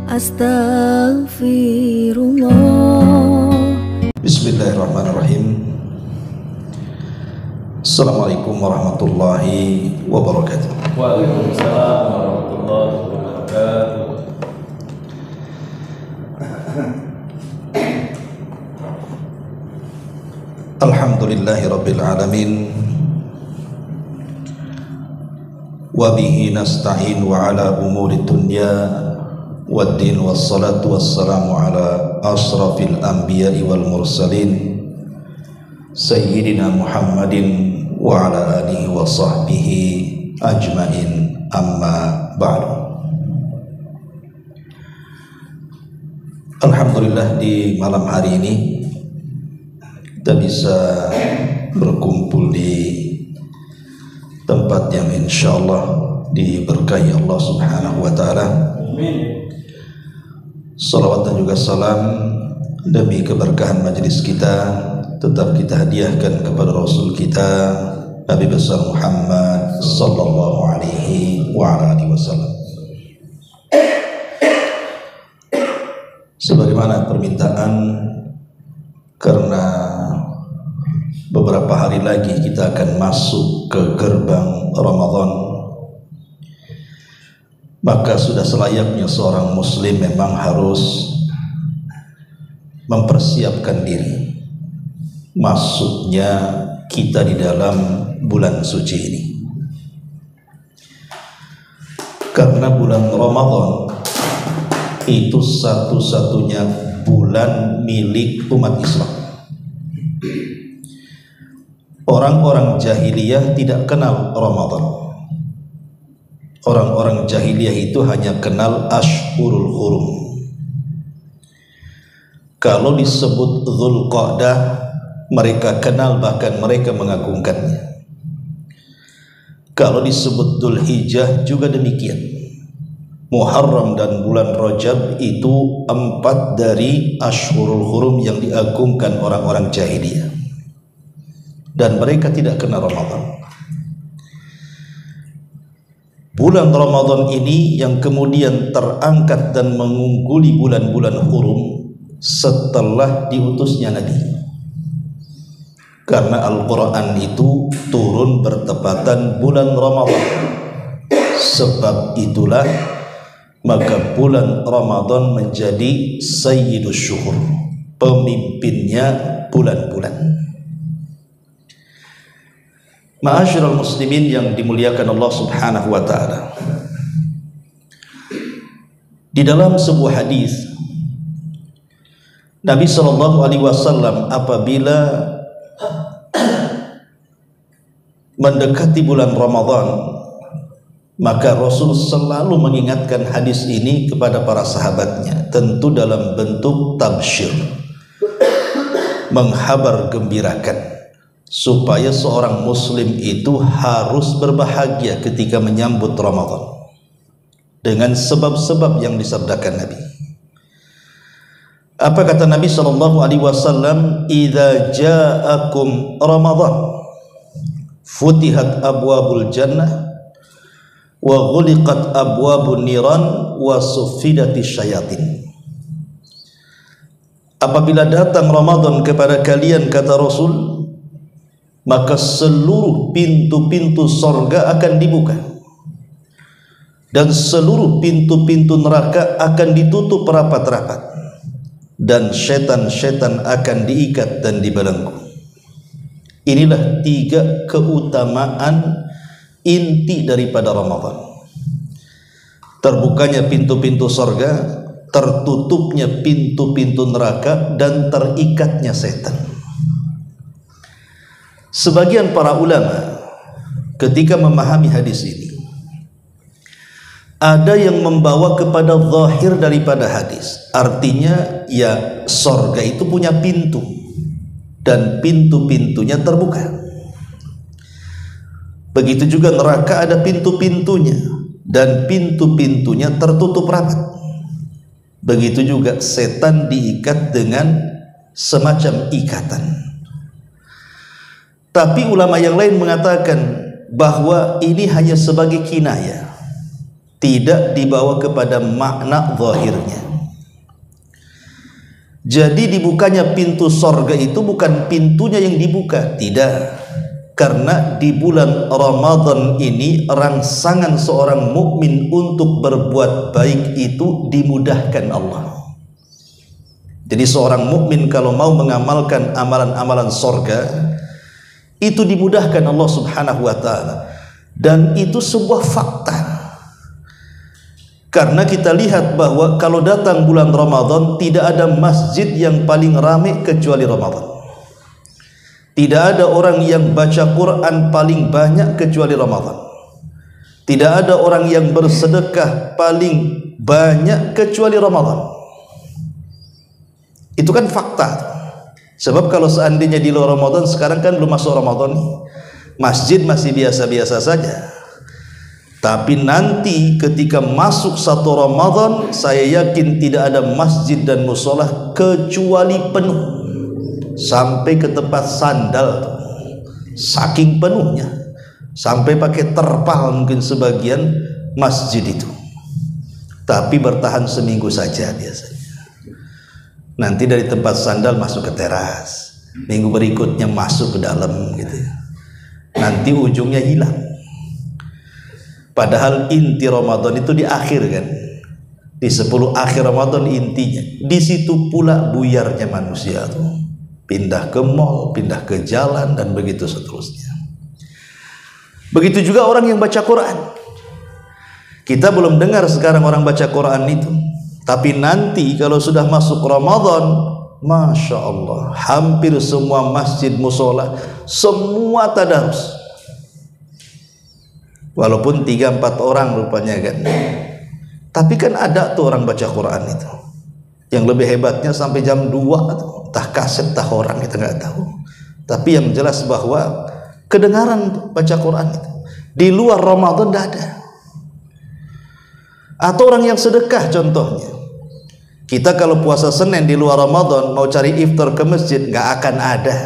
Astaghfirullah. Bismillahirrahmanirrahim. Assalamualaikum warahmatullahi wabarakatuh. Waalaikumsalam warahmatullahi wabarakatuh. Alhamdulillahi rabbil alamin. Wa bihi nasta'in wa ala umuri dunya waddin, wassalatu wassalamu ala asrafil anbiya'i wal mursalin Sayyidina Muhammadin wa ala alihi wa sahbihi ajmain, amma ba'du. Alhamdulillah, di malam hari ini kita bisa berkumpul di tempat yang insyaallah diberkahi Allah subhanahu wa ta'ala. Salawat dan juga salam demi keberkahan majelis kita tetap kita hadiahkan kepada Rasul kita Nabi besar Muhammad sallallahu alaihi wa alihi wasallam. Sebagaimana permintaan, karena beberapa hari lagi kita akan masuk ke gerbang Ramadan, maka sudah selayaknya seorang muslim memang harus mempersiapkan diri masuknya kita di dalam bulan suci ini. Karena bulan Ramadan itu satu-satunya bulan milik umat Islam. Orang-orang jahiliyah tidak kenal Ramadan. Orang-orang jahiliyah itu hanya kenal Ashhurul Hurum. Kalau disebut Dzulqa'dah mereka kenal, bahkan mereka mengagungkannya. Kalau disebut Dzulhijjah juga demikian. Muharram dan bulan Rajab itu 4 dari Ashhurul Hurum yang diagungkan orang-orang jahiliyah, dan mereka tidak kenal Ramadan. Bulan Ramadan ini yang kemudian terangkat dan mengungguli bulan-bulan hurum setelah diutusnya Nabi. Karena Al-Quran itu turun bertepatan bulan Ramadan. Sebab itulah maka bulan Ramadan menjadi Sayyidus Syuhur, pemimpinnya bulan-bulan. Ma'asyiral muslimin yang dimuliakan Allah subhanahu wa ta'ala, di dalam sebuah hadis Nabi sallallahu alaihi wasallam apabila mendekati bulan Ramadan, maka Rasul selalu mengingatkan hadis ini kepada para sahabatnya, tentu dalam bentuk tabsyir, menghabar gembirakan, supaya seorang muslim itu harus berbahagia ketika menyambut Ramadan dengan sebab-sebab yang disabdakan Nabi. Apa kata Nabi sallallahu alaihi wasallam? Idza ja'akum Ramadan futihat abwabul jannah wa ghuliqat abwabun niran wa suffidatis syayatin. Apabila datang Ramadan kepada kalian, kata Rasul, maka seluruh pintu-pintu sorga akan dibuka dan seluruh pintu-pintu neraka akan ditutup rapat-rapat, dan setan-setan akan diikat dan dibelenggu. Inilah 3 keutamaan inti daripada Ramadan: terbukanya pintu-pintu sorga, tertutupnya pintu-pintu neraka, dan terikatnya setan. Sebagian para ulama ketika memahami hadis ini, ada yang membawa kepada zahir daripada hadis, artinya ya sorga itu punya pintu dan pintu-pintunya terbuka. Begitu juga neraka ada pintu-pintunya dan pintu-pintunya tertutup rapat. Begitu juga setan diikat dengan semacam ikatan. Tapi ulama yang lain mengatakan bahwa ini hanya sebagai kinayah, tidak dibawa kepada makna zahirnya. Jadi dibukanya pintu sorga itu bukan pintunya yang dibuka, tidak. Karena di bulan Ramadan ini rangsangan seorang mukmin untuk berbuat baik itu dimudahkan Allah. Jadi seorang mukmin kalau mau mengamalkan amalan-amalan sorga itu dimudahkan Allah Subhanahu wa ta'ala, dan itu sebuah fakta. Karena kita lihat bahwa kalau datang bulan Ramadan tidak ada masjid yang paling ramai kecuali Ramadan. Tidak ada orang yang baca Quran paling banyak kecuali Ramadan. Tidak ada orang yang bersedekah paling banyak kecuali Ramadan. Itu kan fakta. Sebab kalau seandainya di luar Ramadan, sekarang kan belum masuk Ramadan, masjid masih biasa-biasa saja. Tapi nanti ketika masuk satu Ramadan, saya yakin tidak ada masjid dan musola kecuali penuh sampai ke tempat sandal, saking penuhnya, sampai pakai terpal mungkin sebagian masjid itu. Tapi bertahan seminggu saja biasanya. Nanti dari tempat sandal masuk ke teras, minggu berikutnya masuk ke dalam gitu. Nanti ujungnya hilang. Padahal inti Ramadan itu di akhir kan, di 10 akhir Ramadan intinya. Di situ pula buyarnya manusia tuh, pindah ke mall, pindah ke jalan, dan begitu seterusnya. Begitu juga orang yang baca Quran. Kita belum dengar sekarang orang baca Quran itu, tapi nanti kalau sudah masuk Ramadan, Masya Allah, hampir semua masjid, musola, semua tadarus. Walaupun 3-4 orang rupanya kan, tapi kan ada tuh orang baca Quran itu. Yang lebih hebatnya sampai jam 2 tuh, entah kaset, entah orang, kita nggak tahu. Tapi yang jelas bahwa kedengaran baca Quran itu di luar Ramadan tidak ada. Atau orang yang sedekah contohnya. Kita kalau puasa Senin di luar Ramadan mau cari iftar ke masjid nggak akan ada,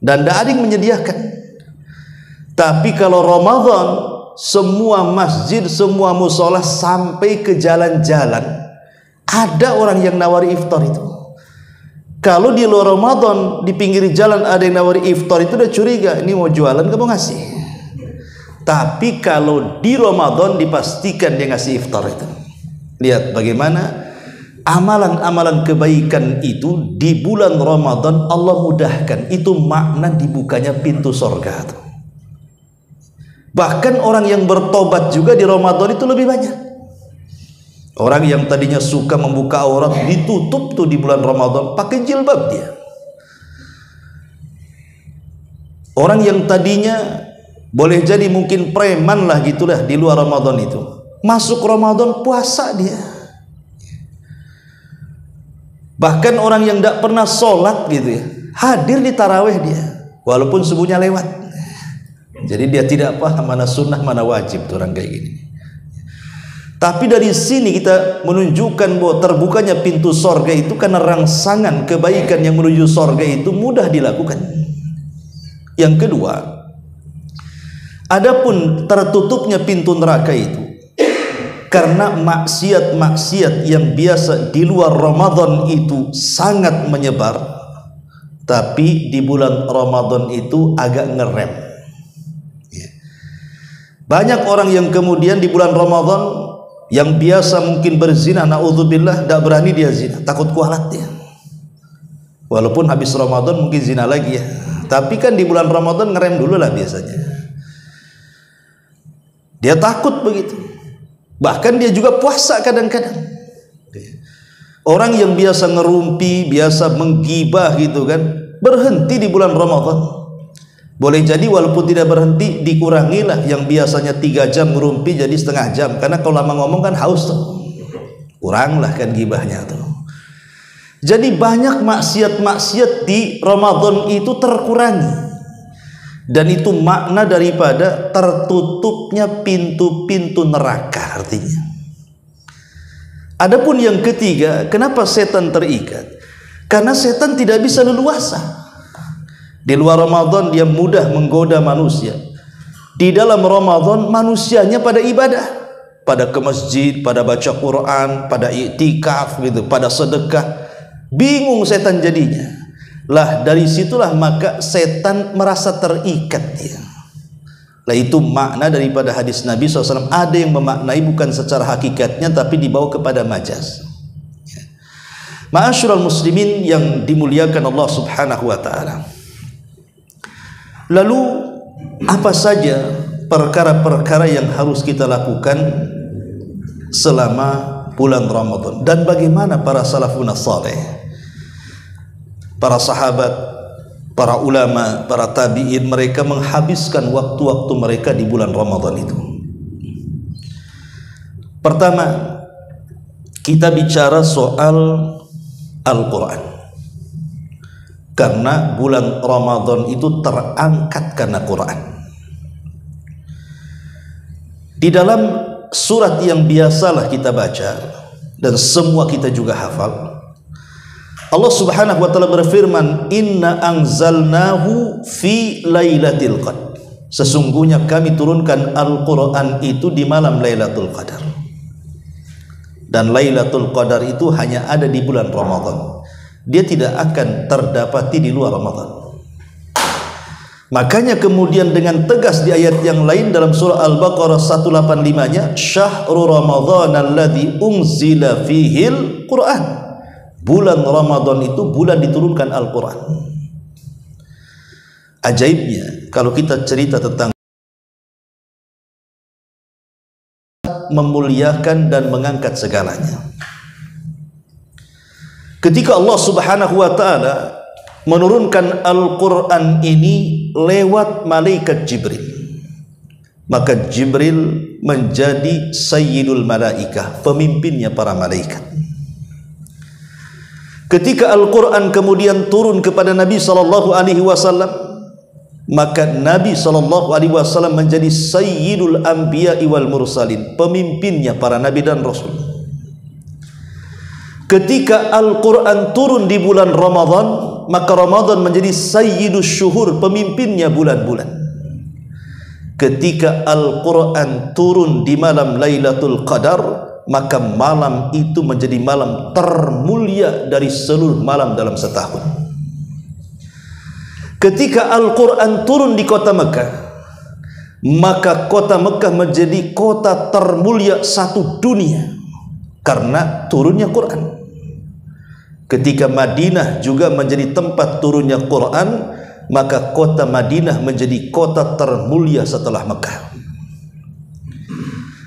dan tidak ada yang menyediakan. Tapi kalau Ramadan, semua masjid, semua musola sampai ke jalan-jalan ada orang yang nawari iftar itu. Kalau di luar Ramadan di pinggir jalan ada yang nawari iftar itu udah curiga, ini mau jualan kamu ngasih. Tapi kalau di Ramadan dipastikan dia ngasih iftar itu. Lihat bagaimana amalan-amalan kebaikan itu di bulan Ramadan Allah mudahkan. Itu makna dibukanya pintu surga itu. Bahkan orang yang bertobat juga di Ramadan itu lebih banyak. Orang yang tadinya suka membuka aurat ditutup tuh di bulan Ramadan, pakai jilbab dia. Orang yang tadinya boleh jadi mungkin preman lah gitulah di luar Ramadan itu, masuk Ramadan puasa dia. Bahkan orang yang tidak pernah sholat gitu ya, hadir di taraweh dia, walaupun subuhnya lewat. Jadi dia tidak paham mana sunnah mana wajib tuh orang kayak gini. Tapi dari sini kita menunjukkan bahwa terbukanya pintu sorga itu karena rangsangan kebaikan yang menuju sorga itu mudah dilakukan. Yang kedua, adapun tertutupnya pintu neraka itu karena maksiat-maksiat yang biasa di luar Ramadan itu sangat menyebar, tapi di bulan Ramadan itu agak ngerem. Banyak orang yang kemudian di bulan Ramadan yang biasa mungkin berzina, naudzubillah, tidak berani dia zina, takut kualat dia. Walaupun habis Ramadan mungkin zina lagi ya, tapi kan di bulan Ramadan ngerem dulu lah biasanya. Dia takut begitu. Bahkan dia juga puasa kadang-kadang. Orang yang biasa ngerumpi, biasa menggibah gitu kan, berhenti di bulan Ramadan. Boleh jadi walaupun tidak berhenti, dikurangilah yang biasanya 3 jam ngerumpi jadi setengah jam, karena kalau lama ngomong kan haus tuh, kuranglah kan gibahnya tuh. Jadi banyak maksiat-maksiat di Ramadan itu terkurangi, dan itu makna daripada tertutupnya pintu-pintu neraka artinya. Adapun yang ketiga, kenapa setan terikat? Karena setan tidak bisa leluasa. Di luar Ramadan dia mudah menggoda manusia. Di dalam Ramadan manusianya pada ibadah. pada ke masjid, pada baca Quran, pada iktikaf gitu, pada sedekah. Bingung setan jadinya. Lah dari situlah maka setan merasa terikat dia. Lah itu makna daripada hadis Nabi SAW. Ada yang memaknai bukan secara hakikatnya tapi dibawa kepada majaz. Ma'asyiral muslimin yang dimuliakan Allah Subhanahu wa taala. Lalu apa saja perkara-perkara yang harus kita lakukan selama bulan Ramadan, dan bagaimana para salafun saleh, para sahabat, para ulama, para tabi'in, mereka menghabiskan waktu-waktu mereka di bulan Ramadan itu. Pertama, kita bicara soal Al-Quran, karena bulan Ramadan itu terangkat karena Quran. Di dalam surat yang biasalah kita baca dan semua kita juga hafal, Allah Subhanahu wa taala berfirman, "Inna anzalnahu fi lailatul qadar." Sesungguhnya kami turunkan Al-Quran itu di malam Lailatul Qadar. Dan Lailatul Qadar itu hanya ada di bulan Ramadan. Dia tidak akan terdapati di luar Ramadan. Makanya kemudian dengan tegas di ayat yang lain dalam surah Al-Baqarah 185-nya, "Syahrul Ramadhan alladzi unzila fihil Qur'an." Bulan Ramadan itu bulan diturunkan Al-Quran. Ajaibnya kalau kita cerita tentang memuliakan dan mengangkat segalanya. Ketika Allah Subhanahu wa taala menurunkan Al-Quran ini lewat malaikat Jibril, maka Jibril menjadi sayyidul malaikah, pemimpinnya para malaikat. Ketika Al-Quran kemudian turun kepada Nabi SAW, maka Nabi SAW menjadi sayyidul anbiya wal mursalin, pemimpinnya para nabi dan rasul. Ketika Al-Quran turun di bulan Ramadan, maka Ramadan menjadi sayyidus syuhur, pemimpinnya bulan-bulan. Ketika Al-Quran turun di malam Lailatul Qadar, maka malam itu menjadi malam termulia dari seluruh malam dalam setahun. Ketika Al-Quran turun di kota Mekah, maka kota Mekah menjadi kota termulia satu dunia karena turunnya Quran. Ketika Madinah juga menjadi tempat turunnya Quran, maka kota Madinah menjadi kota termulia setelah Mekah.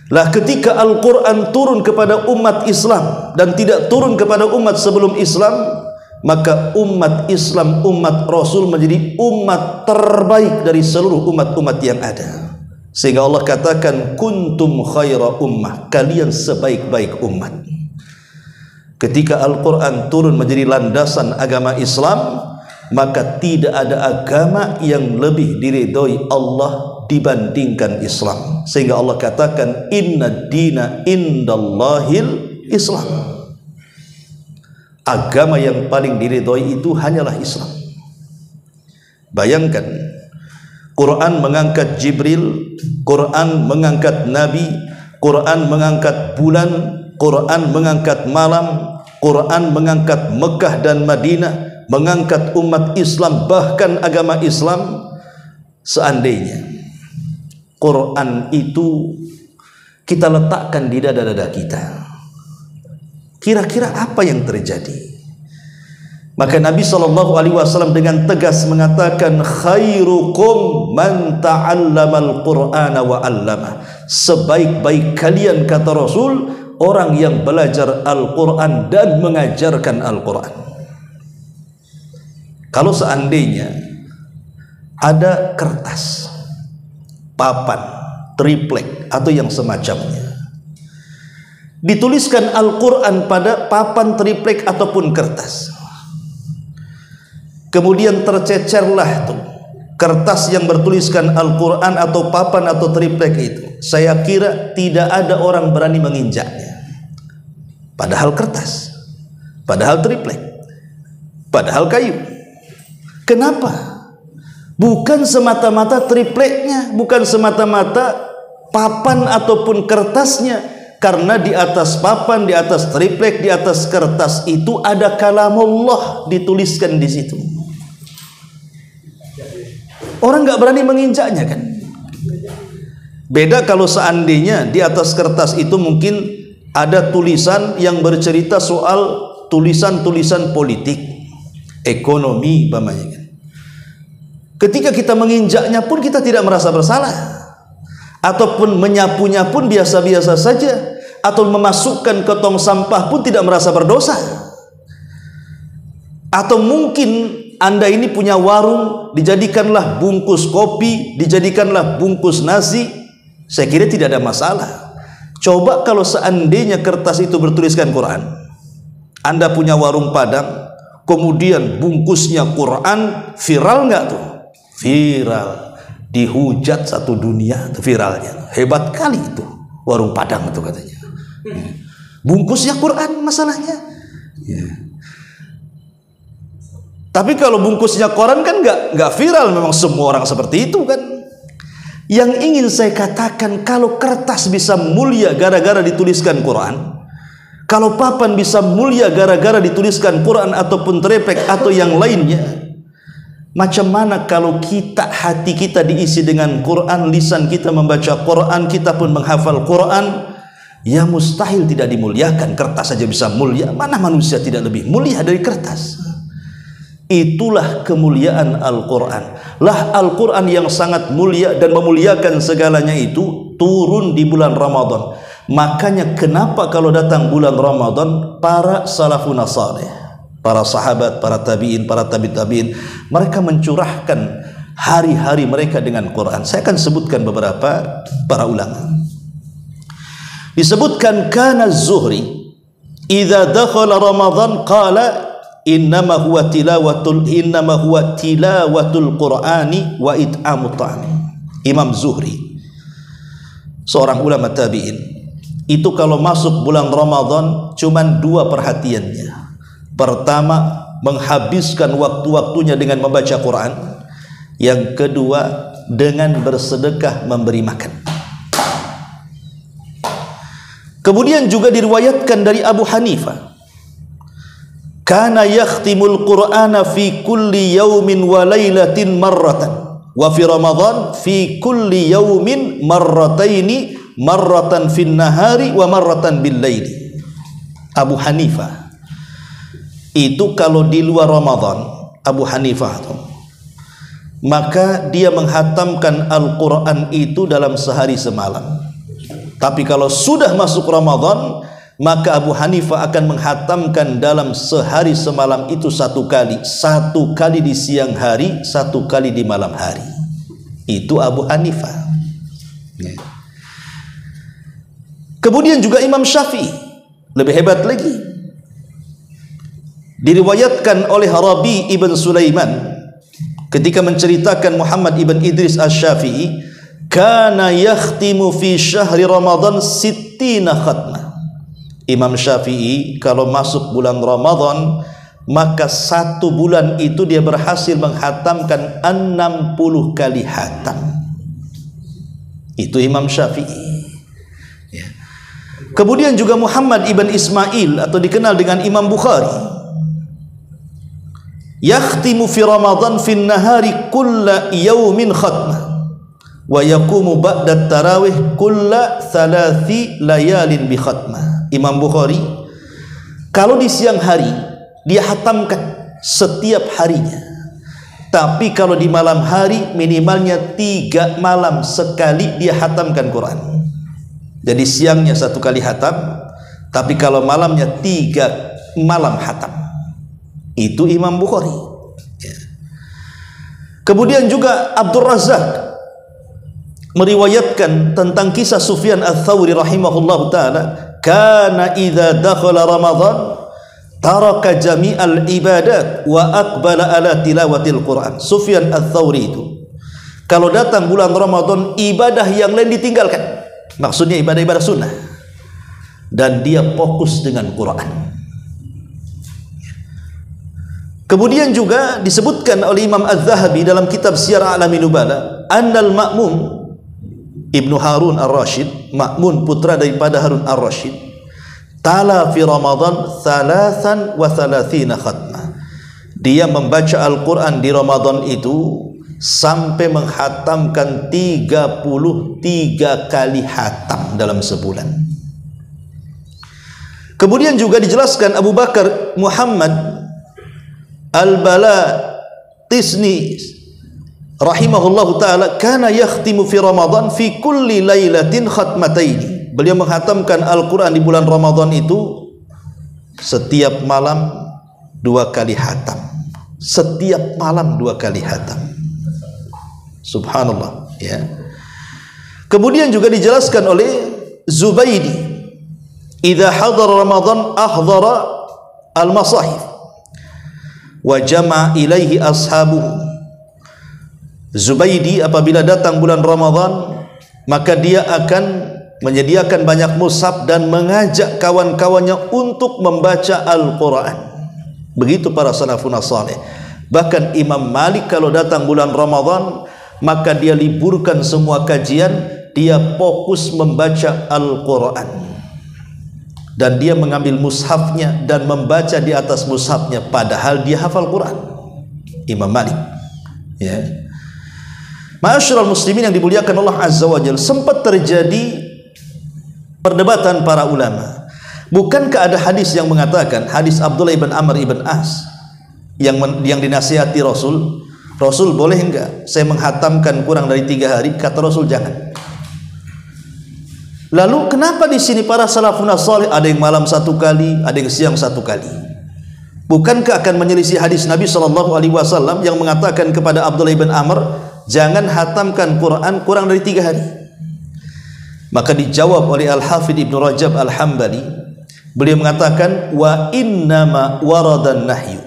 Lah ketika Al-Quran turun kepada umat Islam dan tidak turun kepada umat sebelum Islam, maka umat Islam, umat Rasul menjadi umat terbaik dari seluruh umat-umat yang ada. Sehingga Allah katakan, kuntum khaira ummah, kalian sebaik-baik umat. Ketika Al-Quran turun menjadi landasan agama Islam, maka tidak ada agama yang lebih diridhoi Allah dibandingkan Islam. Sehingga Allah katakan, inna dina indallahil Islam. Agama yang paling diridhoi itu hanyalah Islam. Bayangkan, Quran mengangkat Jibril, Quran mengangkat Nabi, Quran mengangkat bulan, Quran mengangkat malam, Quran mengangkat Mekah dan Madinah, mengangkat umat Islam, bahkan agama Islam. Seandainya Quran itu kita letakkan di dada-dada kita, kira-kira apa yang terjadi? Maka Nabi SAW dengan tegas mengatakan, khairukum man ta'allamal Qur'ana wa 'allama. Sebaik-baik kalian, kata Rasul, orang yang belajar Al-Quran dan mengajarkan Al-Quran. Kalau seandainya ada kertas, papan, triplek atau yang semacamnya, dituliskan Al-Quran pada papan, triplek ataupun kertas, kemudian tercecerlah tuh kertas yang bertuliskan Al-Quran atau papan atau triplek itu, saya kira tidak ada orang berani menginjaknya. Padahal kertas, padahal triplek, padahal kayu. Kenapa? Bukan semata-mata tripleknya, bukan semata-mata papan ataupun kertasnya, karena di atas papan, di atas triplek, di atas kertas itu ada kalamullah dituliskan di situ. Orang nggak berani menginjaknya kan. Beda kalau seandainya di atas kertas itu mungkin ada tulisan yang bercerita soal tulisan-tulisan politik, ekonomi, umpamanya kan. Ketika kita menginjaknya pun kita tidak merasa bersalah, ataupun menyapunya pun biasa-biasa saja, atau memasukkan ke tong sampah pun tidak merasa berdosa. Atau mungkin Anda ini punya warung, dijadikanlah bungkus kopi, dijadikanlah bungkus nasi, saya kira tidak ada masalah. Coba kalau seandainya kertas itu bertuliskan Quran, Anda punya warung Padang, kemudian bungkusnya Quran, viral nggak tuh? Viral, dihujat satu dunia tuh viralnya. Hebat kali itu warung Padang itu katanya. Bungkusnya Quran masalahnya. Tapi kalau bungkusnya koran kan nggak viral, memang semua orang seperti itu kan. Yang ingin saya katakan, kalau kertas bisa mulia gara-gara dituliskan Quran, kalau papan bisa mulia gara-gara dituliskan Quran ataupun triplek atau yang lainnya, macam mana kalau hati kita diisi dengan Quran, lisan kita membaca Quran, kita pun menghafal Quran, ya mustahil tidak dimuliakan. Kertas saja bisa mulia, mana manusia tidak lebih mulia dari kertas? Itulah kemuliaan Al-Quran. Lah Al-Quran yang sangat mulia dan memuliakan segalanya itu turun di bulan Ramadan. Makanya kenapa kalau datang bulan Ramadan, para salafun saleh, para sahabat, para tabi'in, para tabi'in, mereka mencurahkan hari-hari mereka dengan Quran. Saya akan sebutkan beberapa para ulama. Disebutkan kana Zuhri idza dakhala Ramadan qala innama huwa tilawatul Qur'ani wa it'amut ta'ami. Imam Zuhri, seorang ulama tabi'in, itu kalau masuk bulan Ramadan cuman dua perhatiannya. Pertama, menghabiskan waktu-waktunya dengan membaca Quran. Yang kedua, dengan bersedekah, memberi makan. Kemudian juga diriwayatkan dari Abu Hanifah, kana yakhtimul Qur'ana fi kulli yaumin wa lailatin marratan, wa fi Ramadan fi kulli yaumin marrataini, marratan fin nahari wa marratan bil laili. Abu Hanifah itu kalau di luar Ramadan, Abu Hanifah itu, maka dia menghatamkan Al-Quran itu dalam sehari semalam. Tapi kalau sudah masuk Ramadan, maka Abu Hanifah akan menghatamkan dalam sehari semalam itu satu kali di siang hari, satu kali di malam hari. Itu Abu Hanifah. Kemudian juga Imam Syafi'i, lebih hebat lagi, diriwayatkan oleh Rabi ibn Sulaiman ketika menceritakan Muhammad ibn Idris Asy-Syafi'i, kana yakhtimu fi syahri Ramadan sittina khatmah. Imam Syafi'i kalau masuk bulan Ramadan, maka satu bulan itu dia berhasil menghatamkan 60 kali hatam. Itu Imam Syafi'i. Ya. Kemudian juga Muhammad ibn Ismail atau dikenal dengan Imam Bukhari, yakhtimu fi Ramadan fin nahari kulla yaumin khatmah wa yaqumu ba'da tarawih kulla thalathi layalin bi khatmah. Imam Bukhari kalau di siang hari dia hatamkan setiap harinya, tapi kalau di malam hari minimalnya 3 malam sekali dia hatamkan Quran. Jadi siangnya 1 kali hatam, tapi kalau malamnya 3 malam hatam. Itu Imam Bukhari. Kemudian juga Abdul Razak meriwayatkan tentang kisah Sufyan Ats-Tsauri rahimahullahu taala, kana idza dakhala Ramadan taraka jami'al ibadat wa aqbala ala tilawatil Quran. Sufyan Ats-Tsauri itu kalau datang bulan Ramadan, ibadah yang lain ditinggalkan, maksudnya ibadah-ibadah sunnah, dan dia fokus dengan Quran. Kemudian juga disebutkan oleh Imam Az-Zahabi dalam kitab Siyar A'lamin Nubala, annal ma'mum Ibnu Harun Ar-Rasyid, Ma'mun putra daripada Harun Ar-Rasyid, tala fi Ramadan 33 khatmah. Dia membaca Al-Quran di Ramadan itu sampai menghatamkan 33 kali hatam dalam sebulan. Kemudian juga dijelaskan Abu Bakar Muhammad Al-Balatisni rahimahullahu ta'ala, kana yakhtimu fi Ramadan fi kulli lailatin khatmataini. Beliau menghatamkan Al-Quran di bulan Ramadan itu setiap malam 2 kali hatam. Setiap malam 2 kali hatam. Subhanallah, ya. Kemudian juga dijelaskan oleh Zubaydi, idza hadara Ramadan ahdara al-masahif wa jama'a ilaihi ashabuhu. Zubaydi apabila datang bulan Ramadan, maka dia akan menyediakan banyak mushaf dan mengajak kawan-kawannya untuk membaca Al-Quran. Begitu para salafun saleh. Bahkan Imam Malik kalau datang bulan Ramadan, maka dia liburkan semua kajian, dia fokus membaca Al-Quran. Dan dia mengambil mushafnya dan membaca di atas mushafnya, padahal dia hafal Quran. Imam Malik, ya. Ma'asyiral muslimin yang dimuliakan Allah Azza wa Jalla, sempat terjadi perdebatan para ulama. Bukankah ada hadis yang mengatakan, hadis Abdullah ibn Amr ibn As yang dinasihati Rasul, Rasul boleh enggak saya menghatamkan kurang dari 3 hari? Kata Rasul jangan. Lalu kenapa di sini para salafun salih ada yang malam 1 kali, ada yang siang 1 kali? Bukankah akan menyelisih hadis Nabi SAW yang mengatakan kepada Abdullah ibn Amr, jangan hatamkan Quran kurang dari 3 hari? Maka dijawab oleh Al-Hafidh Ibnu Rajab Al-Hambali, beliau mengatakan, wa innama waradan nahyu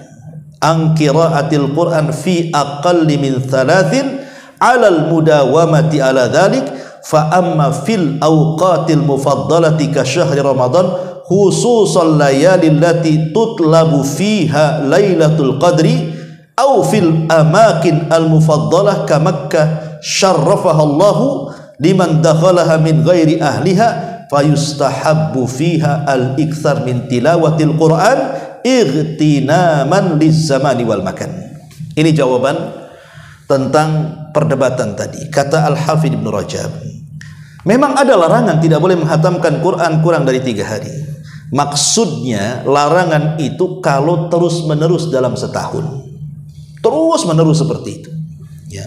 an qiraatil Quran fi aqalli min 3 alal mudawamati ala dhalik, fa amma fil awqatil mufaddalati ka syahri Ramadan khususan layalil lati tutlabu fiha lailatul qadri aw fil amakin al mufaddalah ka Makkah syarrafaha Allahu liman dakhalaha min ghairi ahliha fayustahabbu fiha al iktsar min tilawatil Quran ightinaman liz zamani wal makan. Ini jawaban tentang perdebatan tadi. Kata Al-Hafidh Ibnu Rajab, memang ada larangan tidak boleh menghatamkan Quran kurang dari 3 hari. Maksudnya larangan itu kalau terus menerus dalam setahun, terus menerus seperti itu, ya.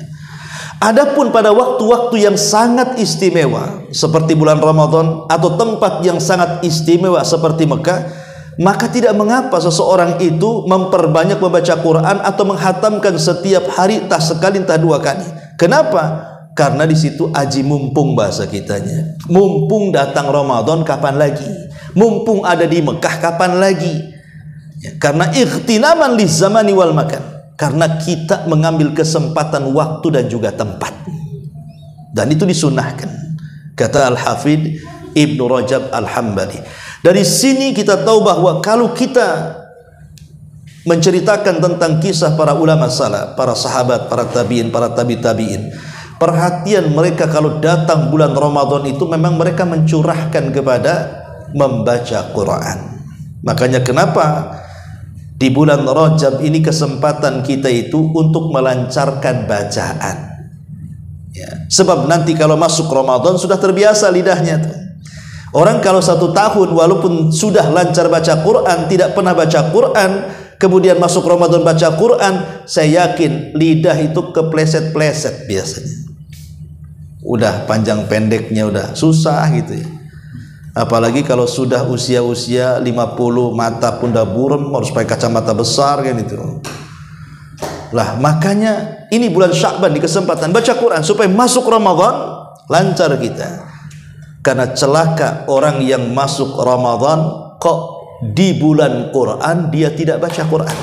Adapun pada waktu-waktu yang sangat istimewa seperti bulan Ramadan atau tempat yang sangat istimewa seperti Mekah, maka tidak mengapa seseorang itu memperbanyak membaca Quran atau menghatamkan setiap hari, entah sekali entah 2 kali. Kenapa? Karena di situ aji mumpung bahasa kitanya. Mumpung datang Ramadan kapan lagi? Mumpung ada di Mekah kapan lagi? Ya, karena ightinaman liz zamani wal makan. Karena kita mengambil kesempatan waktu dan juga tempat, dan itu disunahkan, kata Al-Hafidh Ibnu Rajab Al-Hambali. Dari sini kita tahu bahwa kalau kita menceritakan tentang kisah para ulama salaf, para sahabat, para tabi'in, para tabi'in, perhatian mereka kalau datang bulan Ramadan itu memang mereka mencurahkan kepada membaca Quran. Makanya kenapa di bulan Rajab ini kesempatan kita itu untuk melancarkan bacaan, ya. Sebab nanti kalau masuk Ramadan sudah terbiasa lidahnya tuh. Orang kalau 1 tahun walaupun sudah lancar baca Quran, tidak pernah baca Quran, kemudian masuk Ramadan baca Quran, saya yakin lidah itu kepleset-pleset biasanya. Udah panjang pendeknya udah susah gitu ya. Apalagi kalau sudah usia-usia 50, mata pun udah buram, harus pakai kacamata besar kan itu. Lah makanya ini bulan Sya'ban di kesempatan baca Quran supaya masuk Ramadan lancar kita. Karena celaka orang yang masuk Ramadan kok di bulan Quran dia tidak baca Quran.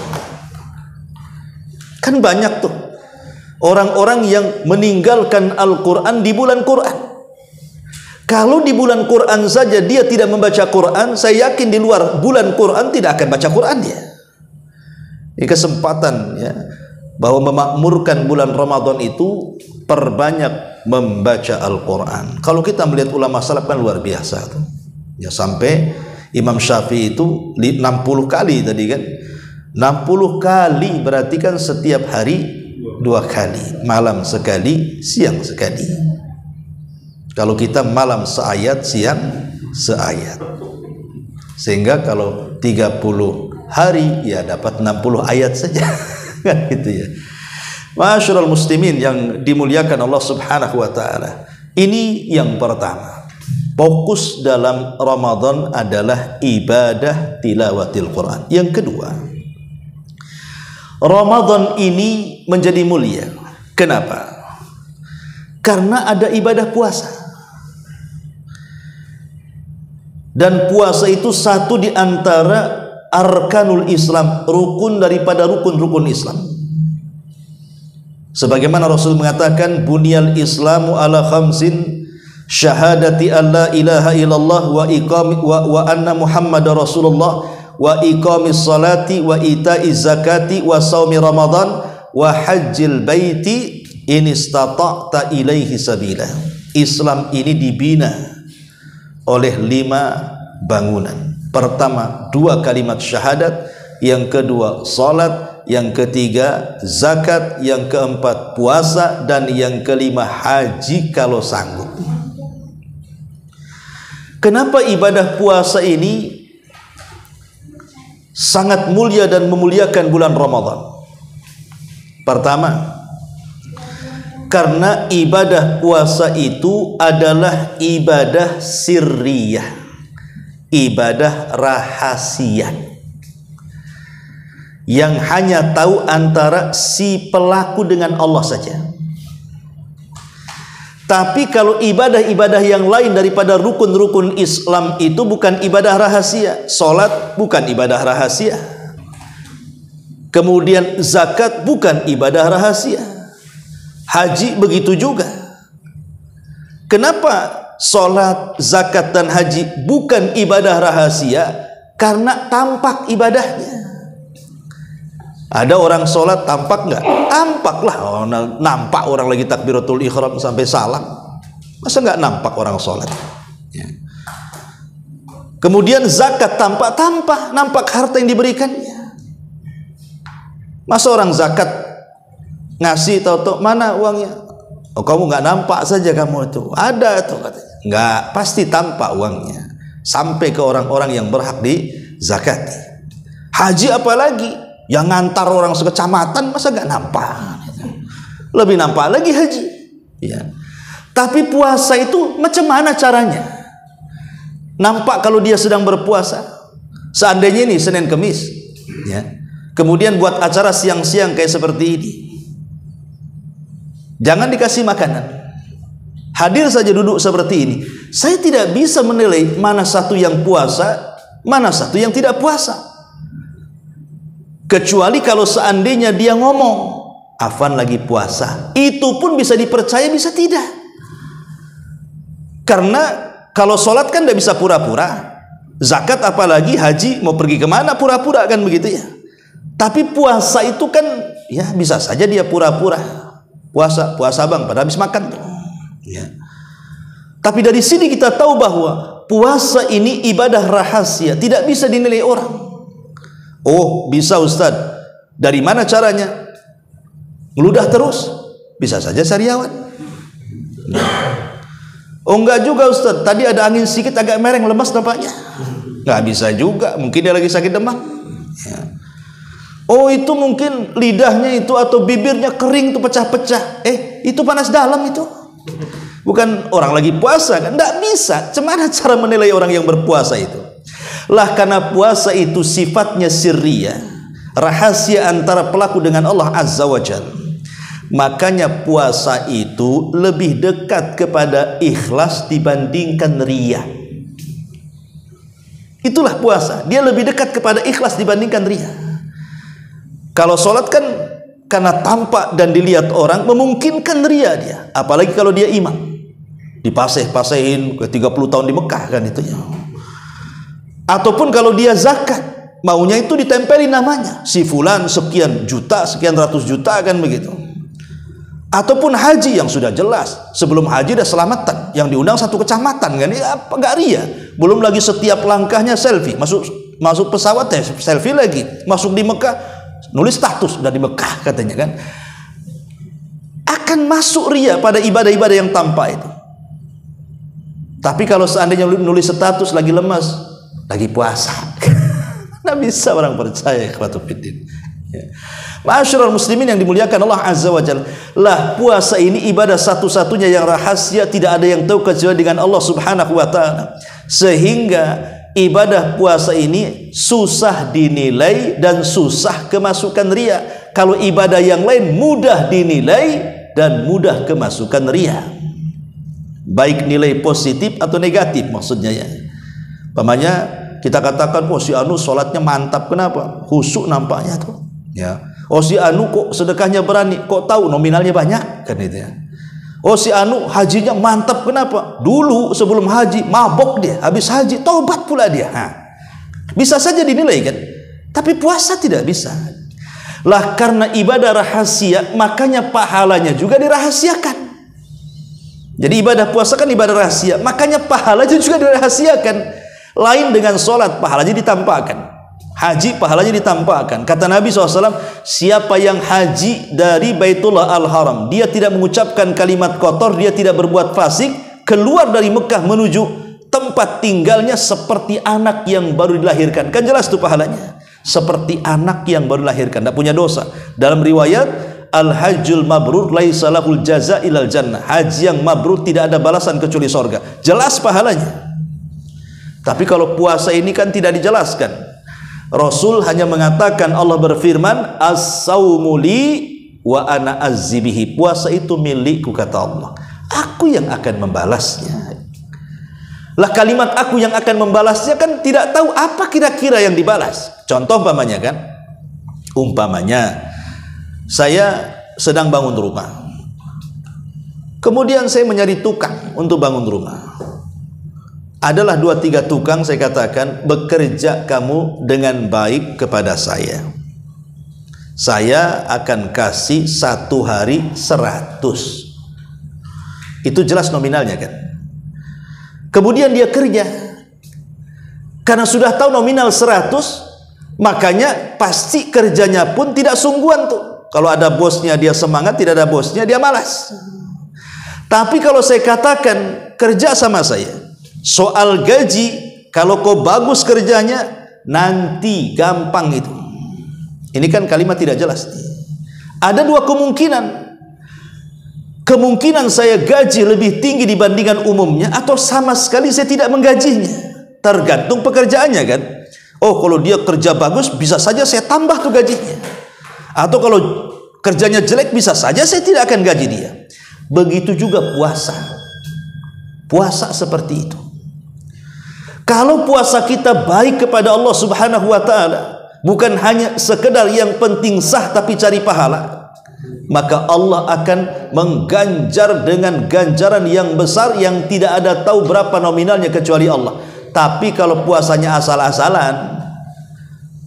Kan banyak tuh orang-orang yang meninggalkan Al-Quran di bulan Quran. Kalau di bulan Quran saja dia tidak membaca Quran, saya yakin di luar bulan Quran tidak akan baca Quran dia. Ini kesempatan ya, bahwa memakmurkan bulan Ramadan itu perbanyak membaca Al-Quran. Kalau kita melihat ulama salaf kan luar biasa tuh. Ya, sampai Imam Syafi'i itu 60 kali tadi kan. 60 kali berarti kan setiap hari 2 kali, malam sekali, siang sekali. Kalau kita malam seayat, siang seayat. Sehingga kalau 30 hari ya dapat 60 ayat saja. Kan gitu ya. Ma'asyiral muslimin yang dimuliakan Allah Subhanahu wa taala. Ini yang pertama. Fokus dalam Ramadan adalah ibadah tilawatil Quran. Yang kedua, Ramadan ini menjadi mulia. Kenapa? Karena ada ibadah puasa. Dan puasa itu satu di antara arkanul Islam, rukun daripada rukun-rukun Islam. Sebagaimana Rasul mengatakan, bunyal Islamu ala khamsin, syahadati an la ilaha illallah wa anna Muhammadar Rasulullah wa iqamis salati wa ita'iz zakati wa saumi Ramadan wa hajjil baiti in istata'ta ilaihi sabila. Islam ini dibina oleh 5 bangunan. Pertama, 2 kalimat syahadat, yang kedua salat, yang ketiga zakat, yang keempat puasa, dan yang kelima haji kalau sanggup. Kenapa ibadah puasa ini sangat mulia dan memuliakan bulan Ramadan? Pertama, karena ibadah puasa itu adalah ibadah sirriyah, ibadah rahasia yang hanya tahu antara si pelaku dengan Allah saja. Tapi kalau ibadah-ibadah yang lain daripada rukun-rukun Islam itu bukan ibadah rahasia. Salat bukan ibadah rahasia. Kemudian zakat bukan ibadah rahasia. Haji begitu juga. Kenapa salat, zakat, dan haji bukan ibadah rahasia? Karena tampak ibadahnya. Ada orang sholat tampak nggak? Tampak lah. Oh, nampak orang lagi takbiratul ihram sampai salam. Masa nggak nampak orang sholat? Ya. Kemudian zakat tampak, nampak harta yang diberikannya. Masa orang zakat ngasih tahu mana uangnya? Oh, kamu nggak nampak saja kamu itu. Ada tuh katanya. Nggak, pasti tampak uangnya. Sampai ke orang-orang yang berhak di zakat. Haji apalagi? Yang ngantar orang sekecamatan masa gak nampak? Lebih nampak lagi haji. Ya. Tapi puasa itu macam mana caranya? Nampak kalau dia sedang berpuasa. Seandainya ini Senin Kemis, ya. Kemudian buat acara siang-siang kayak seperti ini. Jangan dikasih makanan. Hadir saja duduk seperti ini. Saya tidak bisa menilai mana satu yang puasa, mana satu yang tidak puasa. Kecuali kalau seandainya dia ngomong, Afan lagi puasa, itu pun bisa dipercaya, bisa tidak. Karena kalau sholat kan tidak bisa pura-pura, zakat apalagi haji mau pergi kemana pura-pura kan begitu ya. Tapi puasa itu kan ya bisa saja dia pura-pura puasa bang pada habis makan tuh. Ya. Tapi dari sini kita tahu bahwa puasa ini ibadah rahasia, tidak bisa dinilai orang. Oh bisa Ustaz, dari mana caranya? Ngeludah terus? Bisa saja sariawan. Oh enggak juga Ustaz, tadi ada angin sedikit agak mereng, lemas nampaknya. Nggak bisa juga, mungkin dia lagi sakit demam. Ya. Oh itu mungkin lidahnya itu atau bibirnya kering tuh pecah-pecah. Itu panas dalam itu. Bukan orang lagi puasa kan? Nggak bisa. Gimana cara menilai orang yang berpuasa itu? Lah karena puasa itu sifatnya sirriyah, rahasia antara pelaku dengan Allah Azza wa Jalla. Makanya puasa itu lebih dekat kepada ikhlas dibandingkan riyah. Itulah puasa, dia lebih dekat kepada ikhlas dibandingkan riyah. Kalau sholat kan karena tampak dan dilihat orang memungkinkan riyah dia. Apalagi kalau dia imam, dipaseh-pasehin ke 30 tahun di Mekah kan itu ya. Ataupun kalau dia zakat, maunya itu ditempeli namanya, si fulan sekian juta, sekian ratus juta kan begitu. Ataupun haji yang sudah jelas, sebelum haji udah selamatan, yang diundang satu kecamatan kan, ya apa nggak ria. Belum lagi setiap langkahnya selfie, masuk pesawat selfie lagi, masuk di Mekah nulis status udah di Mekah katanya kan. Akan masuk ria pada ibadah-ibadah yang tampak itu. Tapi kalau seandainya nulis status lagi lemas, lagi puasa, nggak bisa orang percaya kepada fiddin. Ya. Ma'asyiral muslimin yang dimuliakan Allah Azza wa Jalla, lah puasa ini ibadah satu-satunya yang rahasia, tidak ada yang tahu kecuali dengan Allah Subhanahu wa taala. Sehingga ibadah puasa ini susah dinilai dan susah kemasukan ria. Kalau ibadah yang lain mudah dinilai dan mudah kemasukan ria. Baik nilai positif atau negatif maksudnya ya. Pamannya kita katakan, oh si anu sholatnya mantap, kenapa? Khusyuk nampaknya tuh. Ya. Oh si anu kok sedekahnya berani, kok tahu nominalnya banyak kan itu ya. Oh si anu hajinya mantap, kenapa? Dulu sebelum haji mabok dia, habis haji taubat pula dia. Nah, bisa saja dinilai kan. Tapi puasa tidak bisa. Lah karena ibadah rahasia, makanya pahalanya juga dirahasiakan. Jadi ibadah puasa kan ibadah rahasia, makanya pahalanya juga dirahasiakan. Lain dengan sholat, pahalanya ditampakkan. Haji pahalanya ditampakkan. Kata Nabi SAW, siapa yang haji dari Baitullah Al-Haram, dia tidak mengucapkan kalimat kotor, dia tidak berbuat fasik, keluar dari Mekah menuju tempat tinggalnya seperti anak yang baru dilahirkan. Kan jelas tuh pahalanya. Seperti anak yang baru dilahirkan, tidak punya dosa. Dalam riwayat, Al-hajjul mabrur laisa lahul jaza ilal jannah. Haji yang mabrur tidak ada balasan kecuali sorga. Jelas pahalanya. Tapi kalau puasa ini kan tidak dijelaskan. Rasul hanya mengatakan, Allah berfirman, as-saumu li wa ana azzibihi. Puasa itu milikku kata Allah. Aku yang akan membalasnya. Lah kalimat aku yang akan membalasnya kan tidak tahu apa kira-kira yang dibalas. Contoh umpamanya kan, umpamanya saya sedang bangun rumah, kemudian saya mencari tukang untuk bangun rumah. Adalah 2-3 tukang, saya katakan, bekerja kamu dengan baik kepada saya akan kasih 1 hari 100. Itu jelas nominalnya kan. Kemudian dia kerja, karena sudah tahu nominal 100, makanya pasti kerjanya pun tidak sungguhan tuh. Kalau ada bosnya dia semangat, tidak ada bosnya dia malas. Tapi kalau saya katakan kerja sama saya, soal gaji, kalau kau bagus kerjanya, nanti gampang itu. Ini kan kalimat tidak jelas. Ada 2 kemungkinan. Kemungkinan saya gaji lebih tinggi dibandingkan umumnya, atau sama sekali saya tidak menggajinya. Tergantung pekerjaannya kan. Oh kalau dia kerja bagus, bisa saja saya tambah tuh gajinya. Atau kalau kerjanya jelek, bisa saja saya tidak akan gaji dia. Begitu juga puasa. Puasa seperti itu. Kalau puasa kita baik kepada Allah Subhanahu wa taala, bukan hanya sekedar yang penting sah tapi cari pahala, maka Allah akan mengganjar dengan ganjaran yang besar yang tidak ada tahu berapa nominalnya kecuali Allah. Tapi kalau puasanya asal-asalan,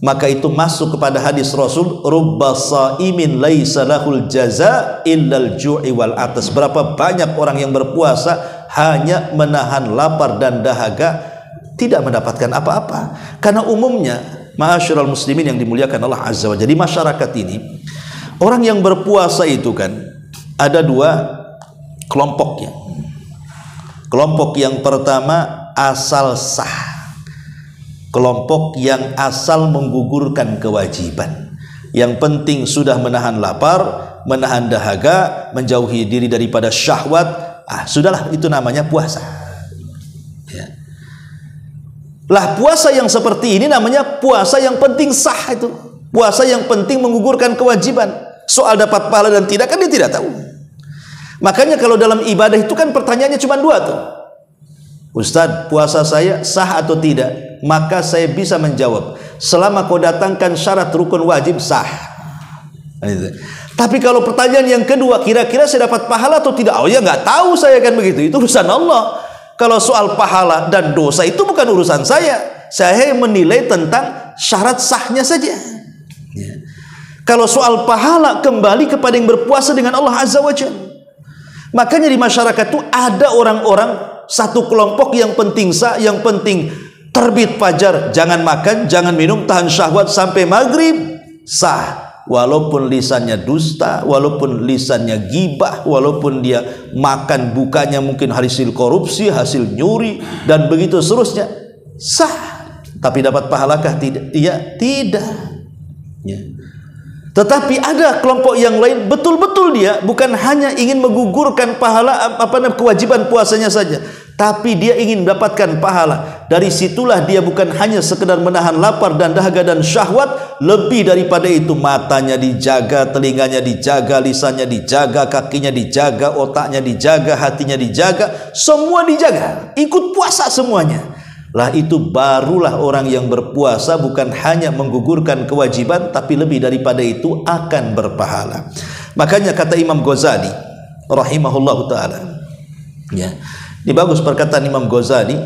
maka itu masuk kepada hadis Rasul, rubba shaimin laisa lahul jaza illal ju'i wal atas. Berapa banyak orang yang berpuasa hanya menahan lapar dan dahaga, tidak mendapatkan apa-apa. Karena umumnya, ma'asyiral muslimin yang dimuliakan Allah Azza wa Jalla, di masyarakat ini, orang yang berpuasa itu kan ada 2 kelompoknya. Kelompok yang pertama asal sah. Kelompok yang asal menggugurkan kewajiban. Yang penting sudah menahan lapar, menahan dahaga, menjauhi diri daripada syahwat, sudahlah, itu namanya puasa. Ya. Lah puasa yang seperti ini namanya puasa yang penting sah itu. Puasa yang penting menggugurkan kewajiban. Soal dapat pahala dan tidak kan dia tidak tahu. Makanya kalau dalam ibadah itu kan pertanyaannya cuma 2 tuh. Ustadz, puasa saya sah atau tidak? Maka saya bisa menjawab, selama kau datangkan syarat rukun wajib sah. Tapi kalau pertanyaan yang kedua, kira-kira saya dapat pahala atau tidak? Oh ya nggak tahu saya kan begitu. Itu urusan Allah. Kalau soal pahala dan dosa itu bukan urusan saya. Saya menilai tentang syarat sahnya saja. Ya. Kalau soal pahala, kembali kepada yang berpuasa dengan Allah Azza wa Jalla. Makanya di masyarakat itu ada orang-orang, satu kelompok yang penting terbit fajar, jangan makan, jangan minum, tahan syahwat sampai maghrib, sah. Walaupun lisannya dusta, walaupun lisannya gibah, walaupun dia makan bukanya mungkin hasil korupsi, hasil nyuri, dan begitu seterusnya, sah. Tapi dapat pahalakah? Tidak. Tidak. Ya. Tetapi ada kelompok yang lain, betul-betul dia bukan hanya ingin menggugurkan pahala kewajiban puasanya saja, tapi dia ingin mendapatkan pahala. Dari situlah dia bukan hanya sekedar menahan lapar dan dahaga dan syahwat, lebih daripada itu matanya dijaga, telinganya dijaga, lisannya dijaga, kakinya dijaga, otaknya dijaga, hatinya dijaga, semua dijaga, ikut puasa semuanya. Lah itu barulah orang yang berpuasa bukan hanya menggugurkan kewajiban, tapi lebih daripada itu akan berpahala. Makanya kata Imam Ghazali rahimahullahu taala, ya, ini bagus perkataan Imam Ghazali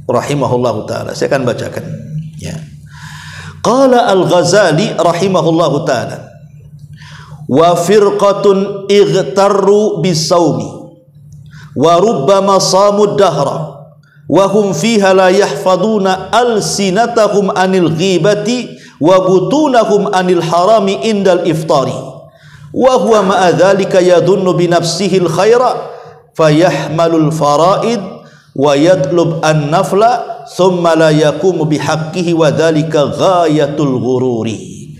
rahimahullahu taala. Saya akan bacakan, ya. Qala Al-Ghazali rahimahullahu taala, wa firqatun ightarru bisawmi wa rubbama samud dahra wa hum fiha la yahfaduna alsinatahum anil ghibati wa butunahum anil harami indal iftari wa huwa ma'a dhalika yadhunnu bi nafsihi al khaira fayahmalul faraid wa yadlub an nafla thumma la yaqumu bihaqqihi wa dhalika ghayatul ghururi.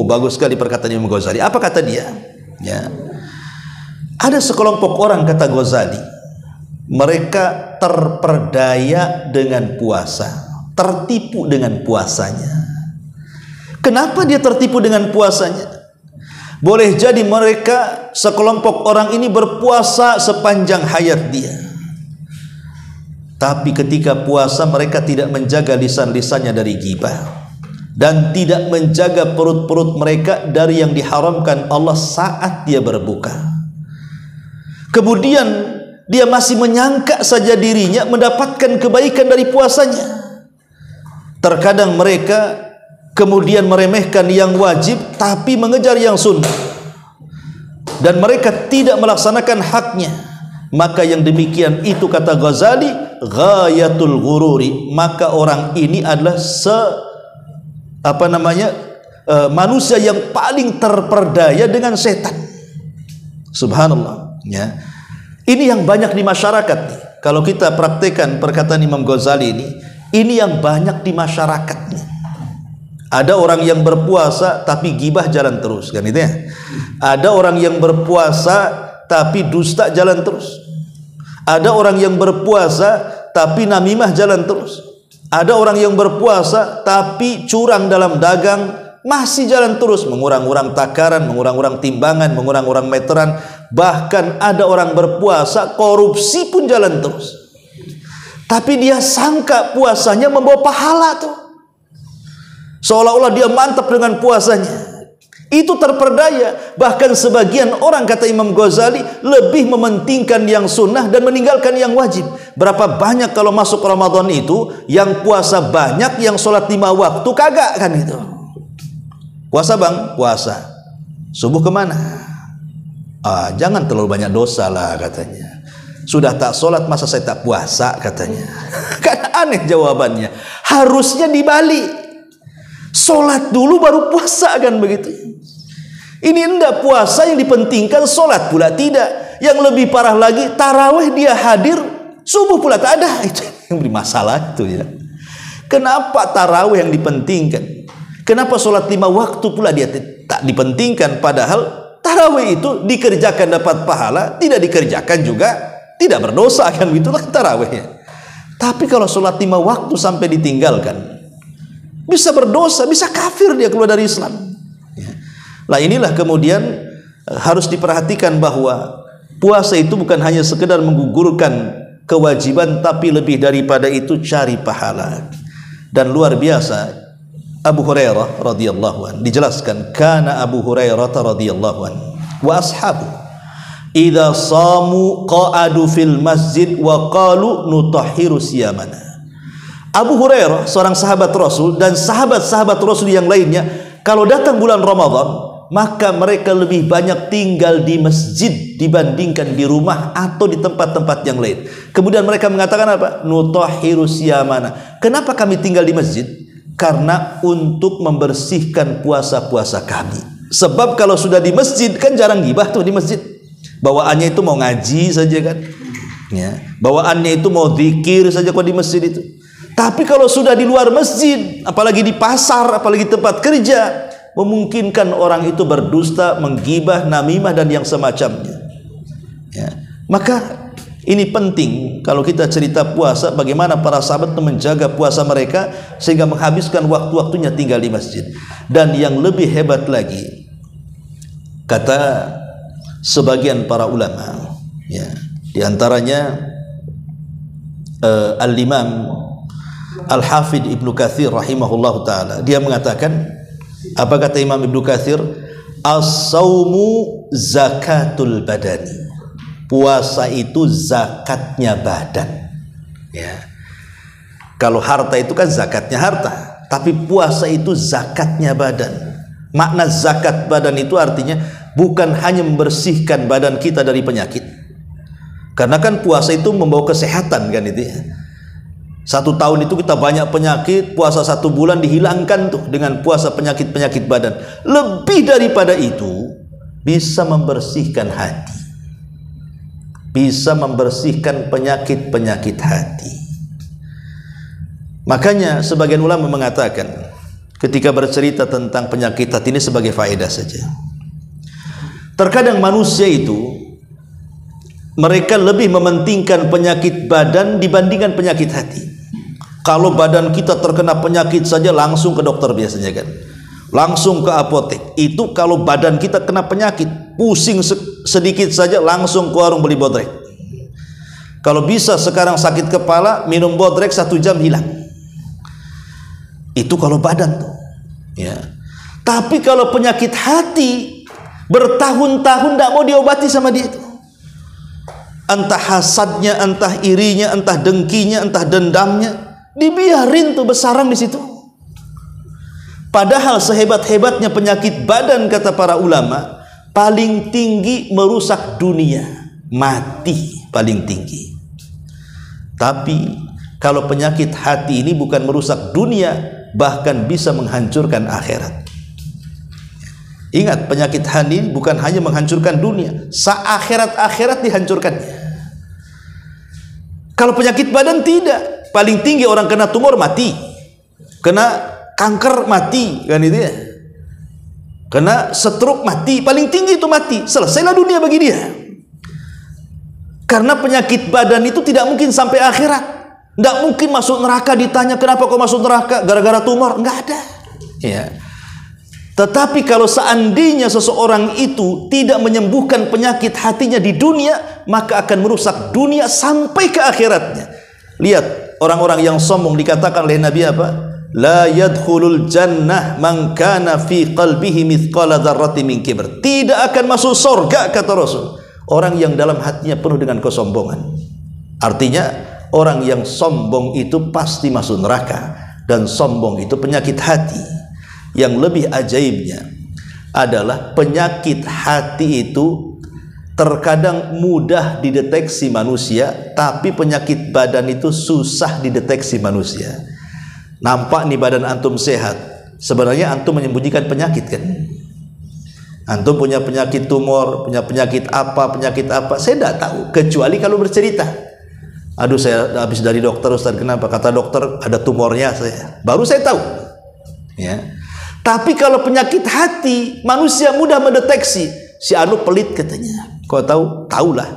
Bagus sekali perkataan Imam Ghazali. Apa kata dia? Ya. Ada sekelompok orang, kata Ghazali, mereka terperdaya dengan puasa, tertipu dengan puasanya. Kenapa dia tertipu dengan puasanya? Boleh jadi mereka, sekelompok orang ini berpuasa sepanjang hayat dia, tapi ketika puasa mereka tidak menjaga lisan-lisannya dari ghibah, dan tidak menjaga perut-perut mereka dari yang diharamkan Allah saat dia berbuka. Kemudian dia masih menyangka saja dirinya mendapatkan kebaikan dari puasanya. Terkadang mereka kemudian meremehkan yang wajib tapi mengejar yang sunnah, dan mereka tidak melaksanakan haknya. Maka yang demikian itu, kata Ghazali, ghayatul ghururi. Maka orang ini adalah manusia yang paling terperdaya dengan setan. Subhanallah, ya. Ini yang banyak di masyarakat nih. Kalau kita praktekkan perkataan Imam Ghazali ini yang banyak di masyarakat nih. Ada orang yang berpuasa tapi gibah jalan terus, kan itu ya. Ada orang yang berpuasa tapi dusta jalan terus. Ada orang yang berpuasa tapi namimah jalan terus. Ada orang yang berpuasa tapi curang dalam dagang masih jalan terus, mengurang-urang takaran, mengurang-urang timbangan, mengurang-urang meteran. Bahkan ada orang berpuasa korupsi pun jalan terus, tapi dia sangka puasanya membawa pahala tuh, seolah-olah dia mantap dengan puasanya. Itu terperdaya. Bahkan sebagian orang, kata Imam Ghazali, lebih mementingkan yang sunnah dan meninggalkan yang wajib. Berapa banyak kalau masuk Ramadan itu yang puasa banyak, yang sholat 5 waktu kagak, kan itu. Puasa bang, puasa. Subuh kemana? Jangan terlalu banyak dosa lah, katanya. Sudah tak sholat masa saya tak puasa, katanya. Kan aneh jawabannya. Harusnya dibalik, sholat dulu baru puasa, kan begitu. Ini enggak, puasa yang dipentingkan, sholat pula tidak. Yang lebih parah lagi, tarawih dia hadir, subuh pula tak ada. Itu yang bermasalah itu, ya. Kenapa tarawih yang dipentingkan? Kenapa sholat 5 waktu pula dia tak dipentingkan? Padahal tarawih itu dikerjakan dapat pahala, tidak dikerjakan juga tidak berdosa, kan itulah tarawihnya. Tapi kalau sholat 5 waktu sampai ditinggalkan, bisa berdosa, bisa kafir dia, keluar dari Islam. Nah inilah kemudian harus diperhatikan bahwa puasa itu bukan hanya sekedar menggugurkan kewajiban, tapi lebih daripada itu cari pahala. Dan luar biasa, Abu Hurairah radhiyallahu anhu dijelaskan, kana Abu Hurairah radhiyallahu anhu wa ashabu idza samu qa'adu fil masjid wa qalu nutahhiru siyamana. Abu Hurairah, seorang sahabat Rasul, dan sahabat-sahabat Rasul yang lainnya, kalau datang bulan Ramadan, maka mereka lebih banyak tinggal di masjid dibandingkan di rumah atau di tempat-tempat yang lain. Kemudian mereka mengatakan apa? Nutahhiru siyamana. Kenapa kami tinggal di masjid? Karena untuk membersihkan puasa-puasa kami. Sebab kalau sudah di masjid kan jarang gibah tuh di masjid. Bawaannya itu mau ngaji saja kan. Ya, bawaannya itu mau zikir saja kok di masjid itu. Tapi kalau sudah di luar masjid, apalagi di pasar, apalagi tempat kerja, memungkinkan orang itu berdusta, menggibah, namimah dan yang semacamnya. Ya. Maka ini penting kalau kita cerita puasa, bagaimana para sahabat menjaga puasa mereka sehingga menghabiskan waktu-waktunya tinggal di masjid. Dan yang lebih hebat lagi, kata sebagian para ulama, ya, di antaranya Al-Imam Al-Hafidh Ibnu Katsir rahimahullahu taala, dia mengatakan, apa kata Imam Ibnu Katsir? As-saumu zakatul badani. Puasa itu zakatnya badan. Ya. Kalau harta itu kan zakatnya harta, tapi puasa itu zakatnya badan. Makna zakat badan itu artinya bukan hanya membersihkan badan kita dari penyakit. Karena kan puasa itu membawa kesehatan kan itu ya. 1 tahun itu kita banyak penyakit, puasa 1 bulan dihilangkan tuh dengan puasa penyakit-penyakit badan. Lebih daripada itu, bisa membersihkan hati, bisa membersihkan penyakit-penyakit hati. Makanya sebagian ulama mengatakan, ketika bercerita tentang penyakit hati ini sebagai faedah saja, terkadang manusia itu mereka lebih mementingkan penyakit badan dibandingkan penyakit hati. Kalau badan kita terkena penyakit saja langsung ke dokter biasanya kan, langsung ke apotek. Itu kalau badan kita kena penyakit, pusing sedikit saja langsung ke warung beli bodrek. Kalau bisa sekarang sakit kepala, minum bodrek 1 jam hilang. Itu kalau badan tuh ya. Tapi kalau penyakit hati, bertahun-tahun tidak mau diobati sama dia itu. Entah hasadnya, entah irinya, entah dengkinya, entah dendamnya, dibiarin tuh bersarang di situ. Padahal sehebat-hebatnya penyakit badan, kata para ulama, paling tinggi merusak dunia, mati paling tinggi. Tapi kalau penyakit hati ini bukan merusak dunia, bahkan bisa menghancurkan akhirat. Ingat, penyakit hati bukan hanya menghancurkan dunia, akhirat dihancurkannya. Kalau penyakit badan tidak, paling tinggi orang kena tumor mati, kena kanker mati kan itu ya, kena stroke mati, paling tinggi itu mati, selesailah dunia bagi dia. Karena penyakit badan itu tidak mungkin sampai akhirat, tidak mungkin masuk neraka. Ditanya kenapa kau masuk neraka, gara-gara tumor, nggak ada ya. Tetapi kalau seandainya seseorang itu tidak menyembuhkan penyakit hatinya di dunia, maka akan merusak dunia sampai ke akhiratnya. Lihat orang-orang yang sombong, dikatakan oleh Nabi apa? La yadkhulul jannah man kana fi qalbihi mithqala dzarratin min kibr. Tidak akan masuk surga, kata Rasul, orang yang dalam hatinya penuh dengan kesombongan. Artinya orang yang sombong itu pasti masuk neraka, dan sombong itu penyakit hati. Yang lebih ajaibnya adalah penyakit hati itu terkadang mudah dideteksi manusia, tapi penyakit badan itu susah dideteksi manusia. Nampak nih badan antum sehat, sebenarnya antum menyembunyikan penyakit kan. Antum punya penyakit tumor, punya penyakit apa, saya tidak tahu, kecuali kalau bercerita. Aduh, saya habis dari dokter Ustaz, kenapa? Kata dokter ada tumornya, saya baru saya tahu ya. Tapi kalau penyakit hati, manusia mudah mendeteksi. Si anu pelit katanya, kau tahu? Tahulah.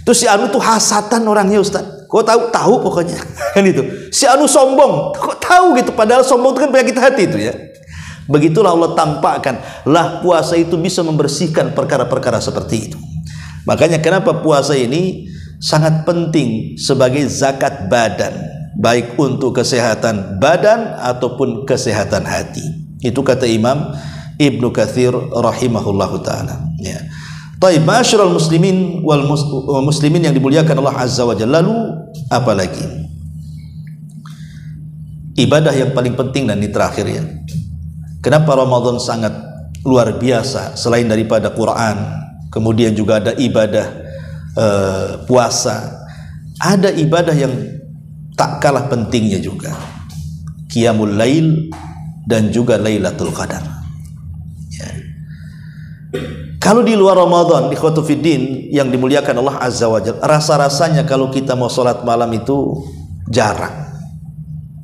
Terus si anu tuh hasatan orangnya Ustaz, kau tahu? Tahu pokoknya kan itu. Si anu sombong, kok tahu gitu, padahal sombong itu kan penyakit hati itu ya. Begitulah Allah tampakkan, lah puasa itu bisa membersihkan perkara-perkara seperti itu. Makanya kenapa puasa ini sangat penting sebagai zakat badan, baik untuk kesehatan badan ataupun kesehatan hati. Itu kata Imam Ibnu Katsir rahimahullahu taala ya. Taib, ma'asyiral muslimin wal muslimin yang dimuliakan Allah azza wa jalla. Lalu apalagi ibadah yang paling penting, dan ini terakhir ya. Kenapa Ramadan sangat luar biasa selain daripada Quran. Kemudian juga ada ibadah puasa. Ada ibadah yang tak kalah pentingnya juga, Qiyamul Lail dan juga Lailatul Qadar. Ya. Kalau di luar Ramadan, ikhwatu fiddin yang dimuliakan Allah Azza wa Jalla, rasa-rasanya kalau kita mau sholat malam itu jarang.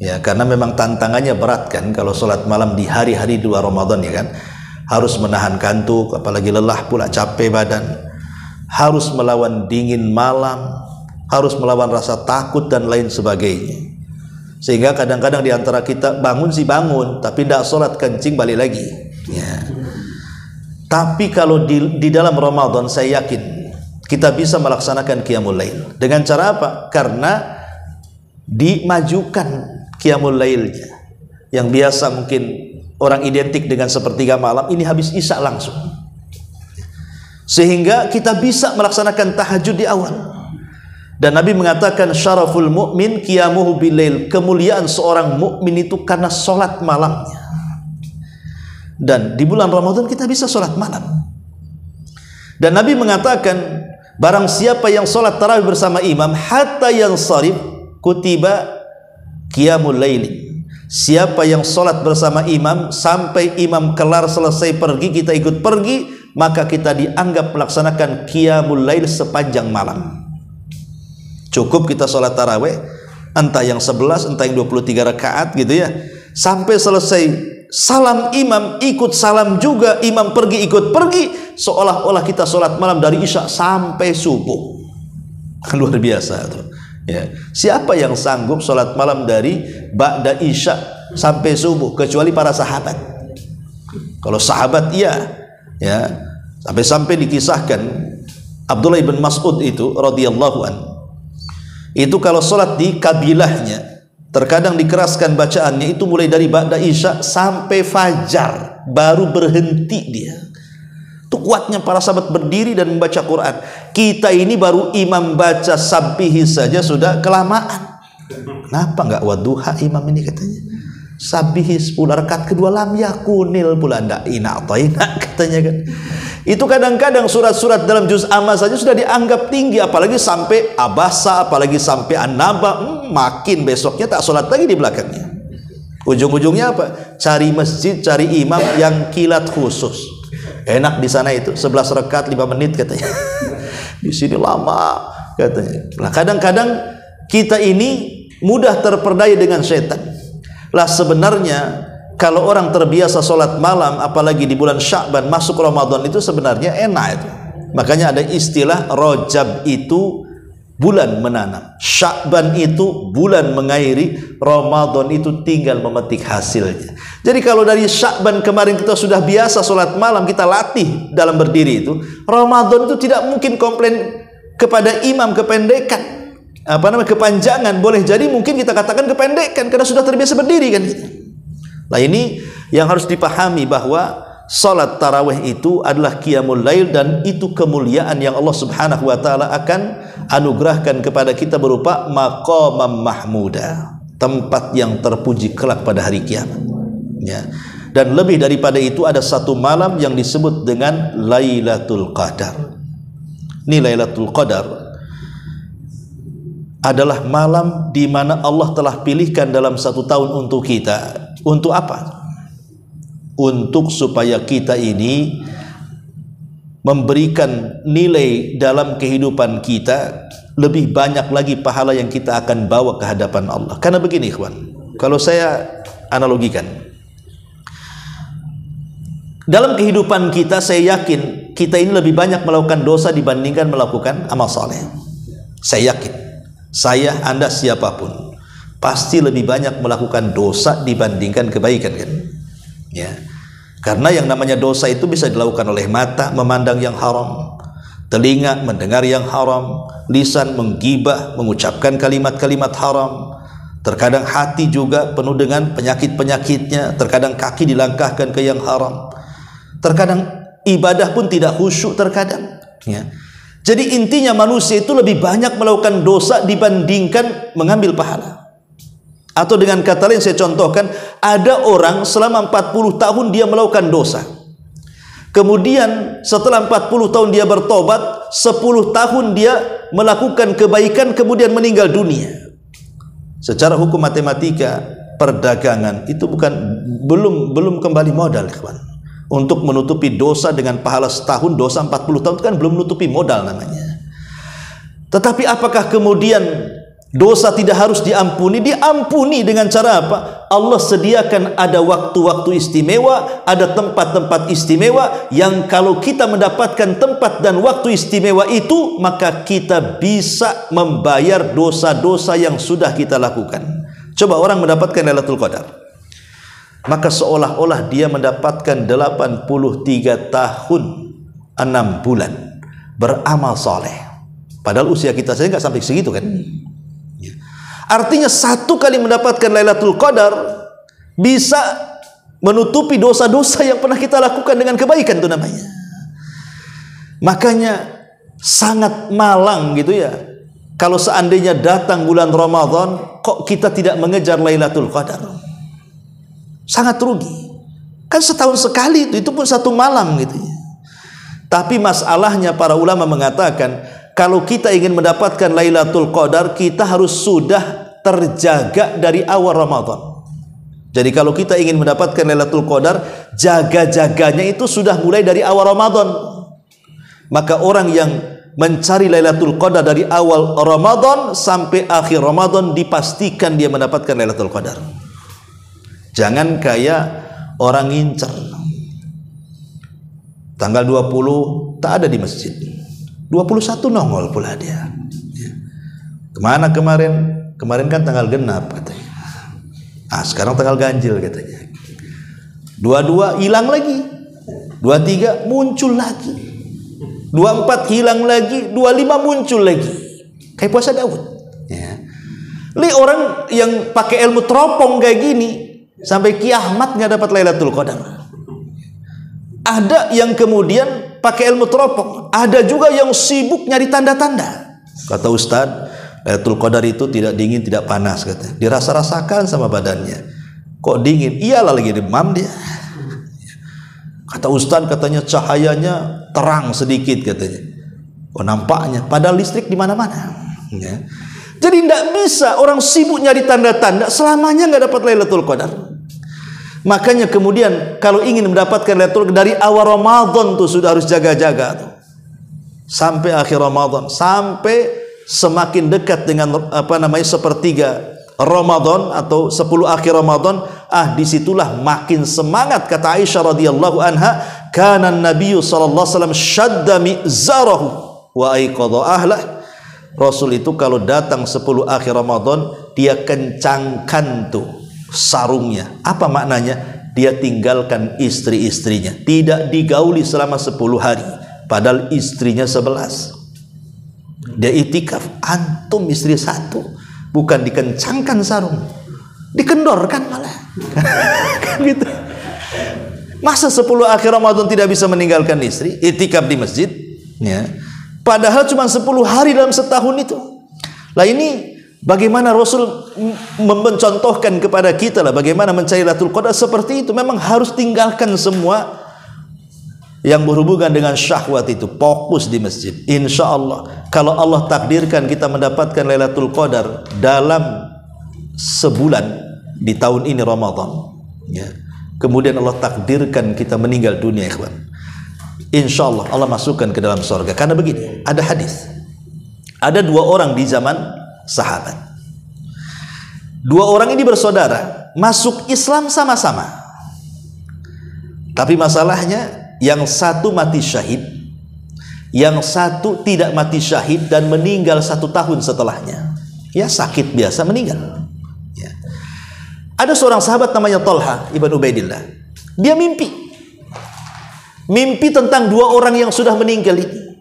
Ya, karena memang tantangannya berat kan kalau sholat malam di hari-hari di luar Ramadan, ya kan. Harus menahan kantuk, apalagi lelah pula, capek badan. Harus melawan dingin malam, harus melawan rasa takut dan lain sebagainya. Sehingga kadang-kadang di antara kita bangun sih bangun, tapi tidak sholat, kencing balik lagi. Ya. Tapi kalau di dalam Ramadan saya yakin kita bisa melaksanakan Qiyamul Lail. Dengan cara apa? Karena dimajukan Qiyamul Lailnya. Yang biasa mungkin orang identik dengan sepertiga malam, ini habis Isya langsung. Sehingga kita bisa melaksanakan tahajud di awal. Dan Nabi mengatakan syaraful mu'min qiyamuhu bilail, kemuliaan seorang mukmin itu karena sholat malamnya. Dan di bulan Ramadan kita bisa sholat malam. Dan Nabi mengatakan barang siapa yang sholat tarawih bersama imam hatta yang sharif kutiba qiyamul laili. Siapa yang sholat bersama imam sampai imam kelar selesai pergi, kita ikut pergi, maka kita dianggap melaksanakan qiyamul lail sepanjang malam. Cukup kita sholat tarawih, entah yang 11, entah yang 23 rakaat gitu ya, sampai selesai salam imam, ikut salam juga, imam pergi ikut pergi, seolah-olah kita sholat malam dari Isya sampai subuh. Luar biasa tuh. Ya. Siapa yang sanggup sholat malam dari ba'da Isya sampai subuh kecuali para sahabat? Kalau sahabat iya, ya, sampai-sampai dikisahkan Abdullah bin Mas'ud itu radhiyallahu an, itu kalau sholat di kabilahnya terkadang dikeraskan bacaannya itu mulai dari ba'da Isya sampai fajar baru berhenti dia. Itu kuatnya para sahabat berdiri dan membaca Quran. Kita ini baru imam baca sabbihi saja sudah kelamaan. Kenapa enggak wadduha imam ini katanya? Sabbihi 10 rakaat kedua lam yakunil pula ndak ina'taina katanya kan. Itu kadang-kadang surat-surat dalam juz amma saja sudah dianggap tinggi, apalagi sampai abasa, apalagi sampai an-naba, makin besoknya tak sholat lagi di belakangnya. Ujung-ujungnya apa? Cari masjid, cari imam yang kilat khusus. Enak di sana itu 11 rakaat 5 menit katanya. Di sini lama katanya. Nah, kadang-kadang kita ini mudah terperdaya dengan setan. Lah sebenarnya kalau orang terbiasa sholat malam, apalagi di bulan Sya'ban masuk Ramadan, itu sebenarnya enak itu. Makanya ada istilah Rajab itu bulan menanam, Sya'ban itu bulan mengairi, Ramadan itu tinggal memetik hasilnya. Jadi kalau dari Sya'ban kemarin kita sudah biasa sholat malam, kita latih dalam berdiri itu, Ramadan itu tidak mungkin komplain kepada imam kependekan, kepanjangan. Boleh jadi mungkin kita katakan kependekan karena sudah terbiasa berdiri kan. Nah ini yang harus dipahami, bahwa salat tarawih itu adalah qiyamul lail, dan itu kemuliaan yang Allah Subhanahu wa taala akan anugerahkan kepada kita berupa maqamam mahmuda, tempat yang terpuji kelak pada hari kiamat. Ya. Dan lebih daripada itu ada satu malam yang disebut dengan Lailatul Qadar. Ini Lailatul Qadar adalah malam di mana Allah telah pilihkan dalam satu tahun untuk kita. Untuk apa? Untuk supaya kita ini memberikan nilai dalam kehidupan kita, lebih banyak lagi pahala yang kita akan bawa ke hadapan Allah. Karena begini ikhwan, kalau saya analogikan, dalam kehidupan kita saya yakin kita ini lebih banyak melakukan dosa dibandingkan melakukan amal saleh. Saya yakin, saya, Anda, siapapun pasti lebih banyak melakukan dosa dibandingkan kebaikan kan? Ya. Karena yang namanya dosa itu bisa dilakukan oleh mata memandang yang haram, telinga mendengar yang haram, lisan menggibah, mengucapkan kalimat-kalimat haram, terkadang hati juga penuh dengan penyakit-penyakitnya, terkadang kaki dilangkahkan ke yang haram, terkadang ibadah pun tidak khusyuk terkadang. Ya. Jadi intinya manusia itu lebih banyak melakukan dosa dibandingkan mengambil pahala. Atau dengan kata lain saya contohkan, ada orang selama 40 tahun dia melakukan dosa. Kemudian setelah 40 tahun dia bertobat, 10 tahun dia melakukan kebaikan, kemudian meninggal dunia. Secara hukum matematika perdagangan itu belum kembali modal, kawan. Untuk menutupi dosa dengan pahala setahun, dosa 40 tahun itu kan belum menutupi modal namanya. Tetapi apakah kemudian dosa tidak harus diampuni? Diampuni dengan cara apa? Allah sediakan ada waktu-waktu istimewa, ada tempat-tempat istimewa yang kalau kita mendapatkan tempat dan waktu istimewa itu, maka kita bisa membayar dosa-dosa yang sudah kita lakukan. Coba orang mendapatkan Lailatul Qadar, maka seolah-olah dia mendapatkan 83 tahun 6 bulan beramal soleh. Padahal usia kita saja nggak sampai segitu kan. Artinya satu kali mendapatkan Lailatul Qadar bisa menutupi dosa-dosa yang pernah kita lakukan dengan kebaikan itu namanya. Makanya sangat malang gitu ya, kalau seandainya datang bulan Ramadan kok kita tidak mengejar Lailatul Qadar. Sangat rugi. Kan setahun sekali itu pun satu malam gitu ya. Tapi masalahnya para ulama mengatakan, kalau kita ingin mendapatkan Lailatul Qadar, kita harus sudah terjaga dari awal Ramadan. Jadi kalau kita ingin mendapatkan Lailatul Qadar, jaga-jaganya itu sudah mulai dari awal Ramadan. Maka orang yang mencari Lailatul Qadar dari awal Ramadan sampai akhir Ramadan dipastikan dia mendapatkan Lailatul Qadar. Jangan kayak orang ngincer. Tanggal 20 tak ada di masjid. 21 nongol pula dia. Kemana kemarin? Kemarin kan tanggal genap katanya. Sekarang tanggal ganjil katanya. 22 hilang lagi. 23 muncul lagi. 24 hilang lagi. 25 muncul lagi. Kayak puasa Daud. Ya. Li orang yang pakai ilmu teropong kayak gini sampai kiamat nggak dapat Lailatul Qadar. Ada yang kemudian pakai ilmu teropong, ada juga yang sibuk nyari tanda-tanda. Kata Ustadz, Lailatul Qadar itu tidak dingin, tidak panas katanya. Dirasa-rasakan sama badannya. Kok dingin? Iyalah lagi demam dia. Kata Ustadz, katanya cahayanya terang sedikit katanya. Oh nampaknya, padahal listrik di mana-mana. Ya. Jadi tidak bisa orang sibuk nyari tanda-tanda selamanya nggak dapat Lailatul Qadar. Makanya kemudian kalau ingin mendapatkan Lailatul Qadar dari awal Ramadan tuh sudah harus jaga-jaga tuh. Sampai akhir Ramadan, sampai semakin dekat dengan sepertiga Ramadan atau 10 akhir Ramadan, disitulah makin semangat. Kata Aisyah radhiyallahu anha, kana Nabi sallallahu alaihi wasallam shadda mi'zarahu wa aiqadha ahlah. Rasul itu kalau datang 10 akhir Ramadan, dia kencangkan tuh sarungnya. Apa maknanya? Dia tinggalkan istri-istrinya, tidak digauli selama 10 hari, padahal istrinya 11. Dia itikaf. Antum istri 1, bukan dikencangkan sarung, dikendorkan malah. Gitu. Masa 10 akhir Ramadan tidak bisa meninggalkan istri, itikaf di masjid ya. Padahal cuma 10 hari dalam setahun itu. Lah ini bagaimana Rasul mencontohkan kepada kita lah bagaimana mencari Lailatul Qadar seperti itu. Memang harus tinggalkan semua yang berhubungan dengan syahwat itu, fokus di masjid. Insya Allah kalau Allah takdirkan kita mendapatkan Lailatul Qadar dalam sebulan di tahun ini Ramadan ya. Kemudian Allah takdirkan kita meninggal dunia, ikhwan, insya Allah Allah masukkan ke dalam surga. Karena begini, ada hadis, ada 2 orang di zaman sahabat. 2 orang ini bersaudara, masuk Islam sama-sama. Tapi masalahnya yang satu mati syahid, yang satu tidak mati syahid dan meninggal 1 tahun setelahnya. Ya sakit biasa meninggal. Ya. Ada seorang sahabat namanya Talha ibn Ubaidillah. Dia mimpi tentang 2 orang yang sudah meninggal ini.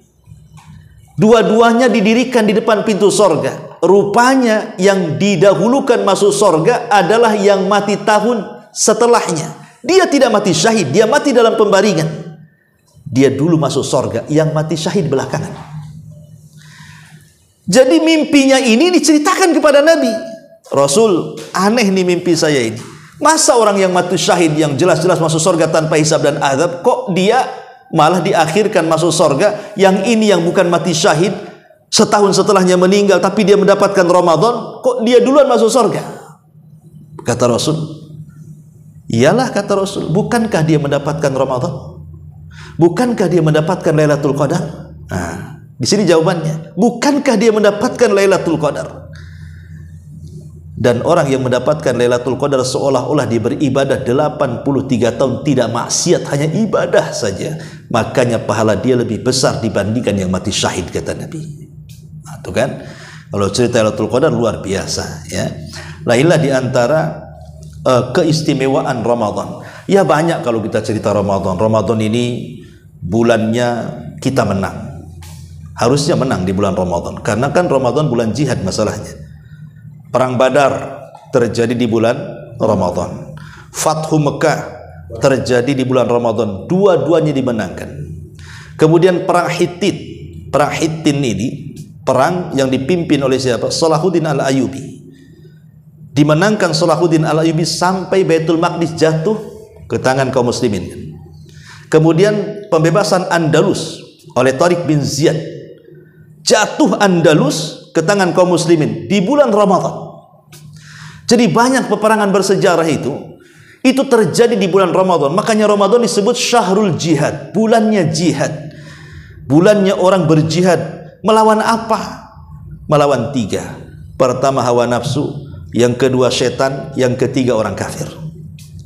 Dua-duanya didirikan di depan pintu sorga. Rupanya yang didahulukan masuk sorga adalah yang mati tahun setelahnya. Dia tidak mati syahid, dia mati dalam pembaringan. Dia dulu masuk sorga, yang mati syahid belakangan. Jadi mimpinya ini diceritakan kepada Nabi. Rasul, aneh nih mimpi saya ini. Masa orang yang mati syahid yang jelas-jelas masuk sorga tanpa hisab dan azab, kok dia malah diakhirkan masuk surga. Yang ini yang bukan mati syahid, setahun setelahnya meninggal, tapi dia mendapatkan Ramadan, kok dia duluan masuk surga? Kata Rasul, iyalah kata Rasul, bukankah dia mendapatkan Ramadan? Bukankah dia mendapatkan Lailatul Qadar? Nah, di sini jawabannya, bukankah dia mendapatkan Lailatul Qadar? Dan orang yang mendapatkan Lailatul Qadar seolah-olah dia beribadah 83 tahun tidak maksiat, hanya ibadah saja, makanya pahala dia lebih besar dibandingkan yang mati syahid, kata Nabi. Nah, itu kan kalau cerita Lailatul Qadar luar biasa ya. Lainlah di antara keistimewaan Ramadan. Ya banyak kalau kita cerita Ramadan. Ramadan ini bulannya kita menang. Harusnya menang di bulan Ramadan, karena kan Ramadan bulan jihad masalahnya. Perang Badar terjadi di bulan Ramadan. Fathu Mekah terjadi di bulan Ramadan. Dua-duanya dimenangkan. Kemudian perang Hittin. Perang Hittin ini perang yang dipimpin oleh siapa? Salahuddin Al-Ayyubi. Dimenangkan Salahuddin Al-Ayyubi sampai Baitul Maqdis jatuh ke tangan kaum muslimin. Kemudian pembebasan Andalus oleh Tariq bin Ziyad. Jatuh Andalus ke tangan kaum muslimin di bulan Ramadan. Jadi banyak peperangan bersejarah itu terjadi di bulan Ramadan. Makanya Ramadan disebut syahrul jihad, bulannya jihad, bulannya orang berjihad. Melawan apa? Melawan 3. Pertama hawa nafsu, yang kedua setan, yang ketiga orang kafir.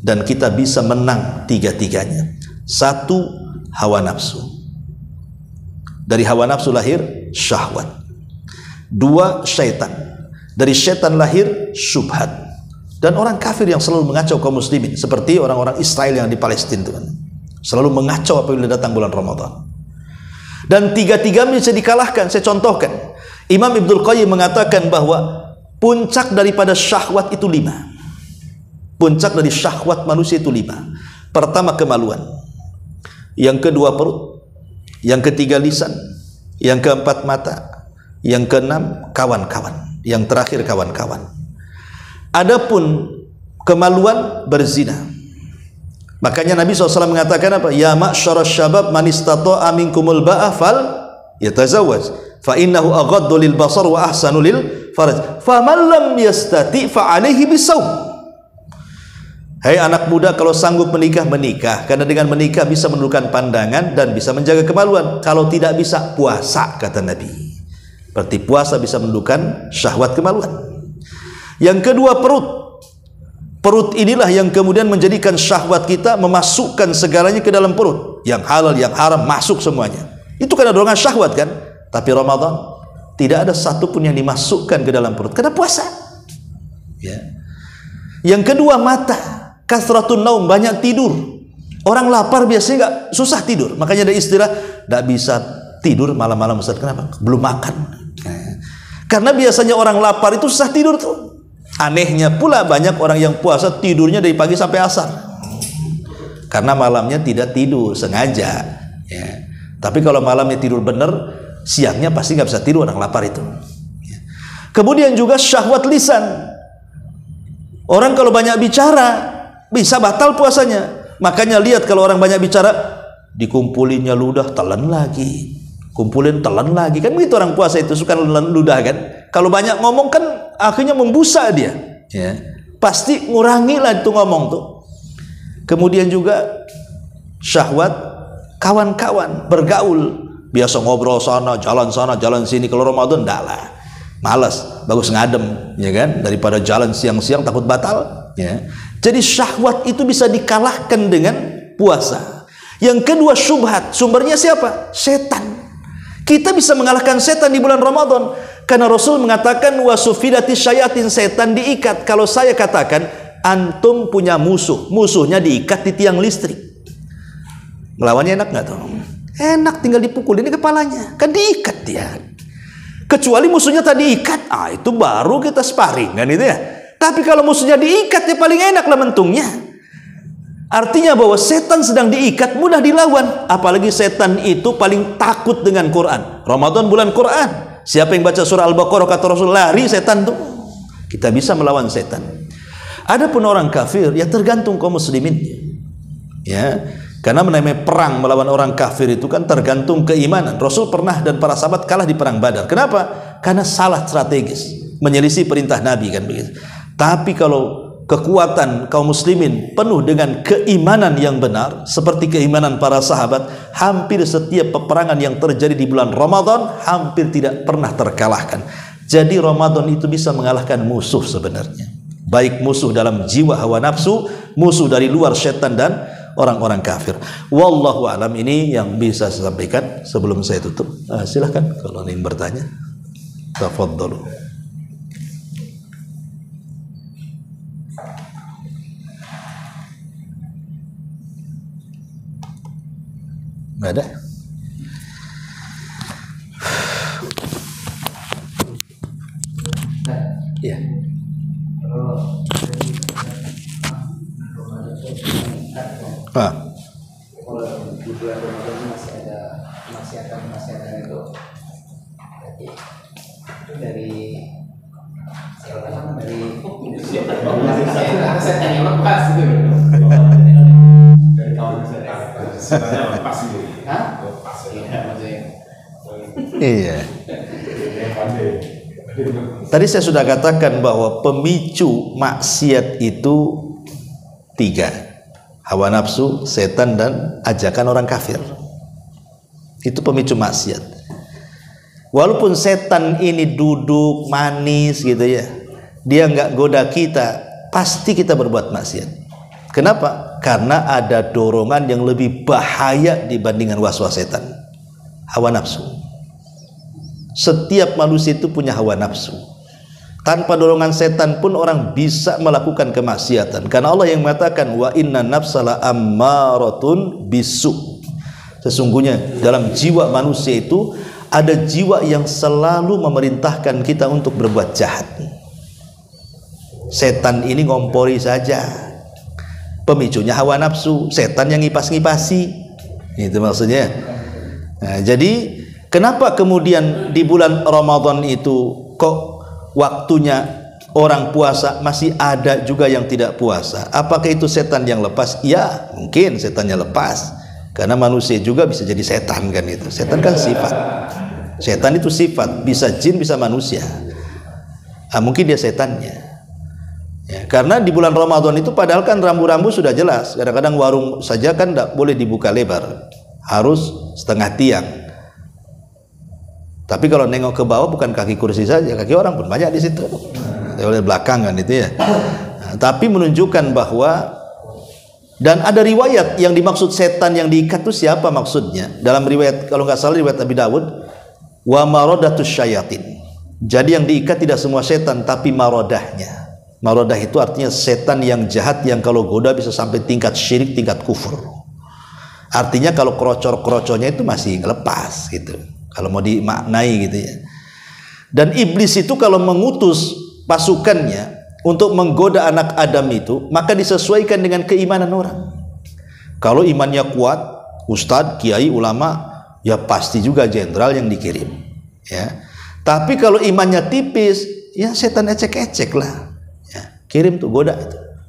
Dan kita bisa menang 3-tiganya. 1, hawa nafsu. Dari hawa nafsu lahir syahwat. 2, syaitan. Dari setan lahir syubhat. Dan orang kafir yang selalu mengacau kaum muslimin, seperti orang-orang Israel yang di Palestina itu kan, selalu mengacau apabila datang bulan Ramadan. Dan 3-3 bisa dikalahkan. Saya contohkan, Imam Ibnul Qayyim mengatakan bahwa puncak daripada syahwat itu 5. Puncak dari syahwat manusia itu 5. Pertama kemaluan, yang kedua perut, yang ketiga lisan, yang keempat mata, yang keenam kawan-kawan, yang terakhir kawan-kawan. Adapun kemaluan berzina, makanya Nabi SAW mengatakan apa? Ya ma'syarasy syabab man istata'a minkumul ba'a fal yatazawwaj fa innahu aghaddu lil basar wa ahsanu lil faraj faman lam yastati fa alaihi bisawm. Hai anak muda, kalau sanggup menikah, menikah, karena dengan menikah bisa menundukkan pandangan dan bisa menjaga kemaluan. Kalau tidak bisa, puasa, kata Nabi. Berarti puasa bisa menundukkan syahwat kemaluan. Yang kedua perut. Perut inilah yang kemudian menjadikan syahwat kita, memasukkan segalanya ke dalam perut. Yang halal, yang haram, masuk semuanya. Itu karena dorongan syahwat kan. Tapi Ramadan tidak ada satupun yang dimasukkan ke dalam perut, karena puasa ya. Yang kedua mata. Kasratun naum, banyak tidur. Orang lapar biasanya nggak susah tidur. Makanya ada istilah nggak bisa tidur malam-malam. Ustaz, kenapa? Belum makan. Karena biasanya orang lapar itu susah tidur tuh. Anehnya pula banyak orang yang puasa tidurnya dari pagi sampai asar, karena malamnya tidak tidur sengaja ya. Tapi kalau malamnya tidur benar, siangnya pasti nggak bisa tidur orang lapar itu ya. Kemudian juga syahwat lisan. Orang kalau banyak bicara bisa batal puasanya. Makanya lihat kalau orang banyak bicara, dikumpulinnya ludah, telan lagi, kumpulin telan lagi, kan begitu orang puasa itu, suka ludah kan. Kalau banyak ngomong kan akhirnya membusa dia ya. Pasti ngurangilah itu ngomong tuh. Kemudian juga syahwat kawan-kawan, bergaul, biasa ngobrol sana jalan sini. Kalau Ramadan enggak lah, malas, bagus ngadem ya kan, daripada jalan siang-siang takut batal ya. Jadi syahwat itu bisa dikalahkan dengan puasa. Yang kedua syubhat, sumbernya siapa? Setan. Kita bisa mengalahkan setan di bulan Ramadan karena Rasul mengatakan wasufidati syayatin, setan diikat. Kalau saya katakan antum punya musuh, musuhnya diikat di tiang listrik, melawannya enak nggak tuh? Enak, tinggal dipukulin ini kepalanya, kan diikat dia. Kecuali musuhnya tadi ikat, itu baru kita sparring kan itu ya. Tapi kalau musuhnya diikat, ya paling enak lah mentungnya. Artinya bahwa setan sedang diikat, mudah dilawan. Apalagi setan itu paling takut dengan Quran. Ramadan bulan Quran. Siapa yang baca surah Al-Baqarah, kata Rasul, lari setan tuh. Kita bisa melawan setan. Adapun orang kafir, ya tergantung kaum muslimin. Ya, Karena menamai perang melawan orang kafir itu kan tergantung keimanan. Rasul pernah dan para sahabat kalah di perang Badar. Kenapa? Karena salah strategis, menyelisih perintah Nabi kan begitu. Tapi kalau kekuatan kaum muslimin penuh dengan keimanan yang benar seperti keimanan para sahabat, hampir setiap peperangan yang terjadi di bulan Ramadan hampir tidak pernah terkalahkan. Jadi Ramadan itu bisa mengalahkan musuh sebenarnya, baik musuh dalam jiwa hawa nafsu, musuh dari luar setan dan orang-orang kafir. Wallahu alam, ini yang bisa saya sampaikan sebelum saya tutup. Silahkan kalau ingin bertanya. Tafadhalu. Nggak ada? Iya. Kalau di bulan Ramadan masih ada maksiatan itu, berarti itu dari setan yang lepas itu. Dari kawan sebenarnya lepas gitu. Hah? Lepas. Iya, maksudnya. Iya. Tadi saya sudah katakan bahwa pemicu maksiat itu 3. Hawa nafsu, setan, dan ajakan orang kafir. Itu pemicu maksiat. Walaupun setan ini duduk manis gitu ya, dia nggak goda kita, pasti kita berbuat maksiat. Kenapa? Karena ada dorongan yang lebih bahaya dibandingkan waswas setan. Hawa nafsu. Setiap manusia itu punya hawa nafsu. Tanpa dorongan setan pun orang bisa melakukan kemaksiatan. Karena Allah yang mengatakan wa inna nafsala ammaratun bisu. Sesungguhnya dalam jiwa manusia itu ada jiwa yang selalu memerintahkan kita untuk berbuat jahat. Setan ini ngompori saja. Pemicunya hawa nafsu, setan yang ngipas-ngipasi. Itu maksudnya. Nah, jadi kenapa kemudian di bulan Ramadan itu kok waktunya orang puasa masih ada juga yang tidak puasa? Apakah itu setan yang lepas? Ya, mungkin setannya lepas. Karena manusia juga bisa jadi setan kan itu. Setan kan sifat. Setan itu sifat, bisa jin, bisa manusia. Mungkin dia setannya. Ya, karena di bulan Ramadan itu padahal kan rambu-rambu sudah jelas. Kadang-kadang warung saja kan tidak boleh dibuka lebar, harus setengah tiang. Tapi kalau nengok ke bawah bukan kaki kursi saja, kaki orang pun banyak di situ. Oleh belakang kan itu ya. Nah, tapi menunjukkan bahwa, dan ada riwayat yang dimaksud setan yang diikat itu siapa maksudnya? Dalam riwayat, kalau nggak salah riwayat Abi Dawud, wa marodatus syayatin. Jadi yang diikat tidak semua setan, tapi marodahnya. Marodah itu artinya setan yang jahat yang kalau goda bisa sampai tingkat syirik, tingkat kufur. Artinya kalau krocor-krocornya itu masih lepas gitu. Kalau mau dimaknai gitu ya. Dan iblis itu kalau mengutus pasukannya untuk menggoda anak Adam itu, maka disesuaikan dengan keimanan orang. Kalau imannya kuat, ustadz, kiai, ulama, ya pasti juga jenderal yang dikirim ya. Tapi kalau imannya tipis, ya setan ecek-ecek lah ya. Kirim tuh, goda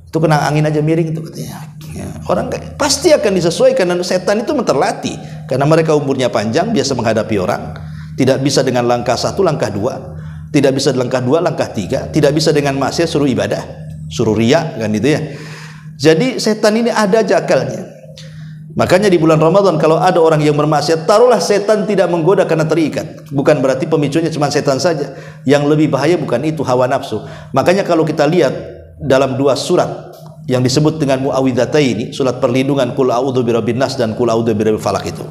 itu kena angin aja miring itu katanya ya. Orang pasti akan disesuaikan, dan setan itu terlatih karena mereka umurnya panjang, biasa menghadapi orang. Tidak bisa dengan langkah 1, langkah 2, tidak bisa langkah 2, langkah 3, tidak bisa dengan maksiat suruh ibadah, suruh riya kan itu ya. Jadi setan ini ada aja akalnya. Makanya di bulan Ramadan kalau ada orang yang bermaksiat, taruhlah setan tidak menggoda karena terikat, bukan berarti pemicunya cuma setan saja. Yang lebih bahaya bukan itu, hawa nafsu. Makanya kalau kita lihat dalam 2 surat yang disebut dengan muawwidhataini, surat perlindungan, qul a'udzu birabbin nas dan qul a'udzu birabbil falaq, itu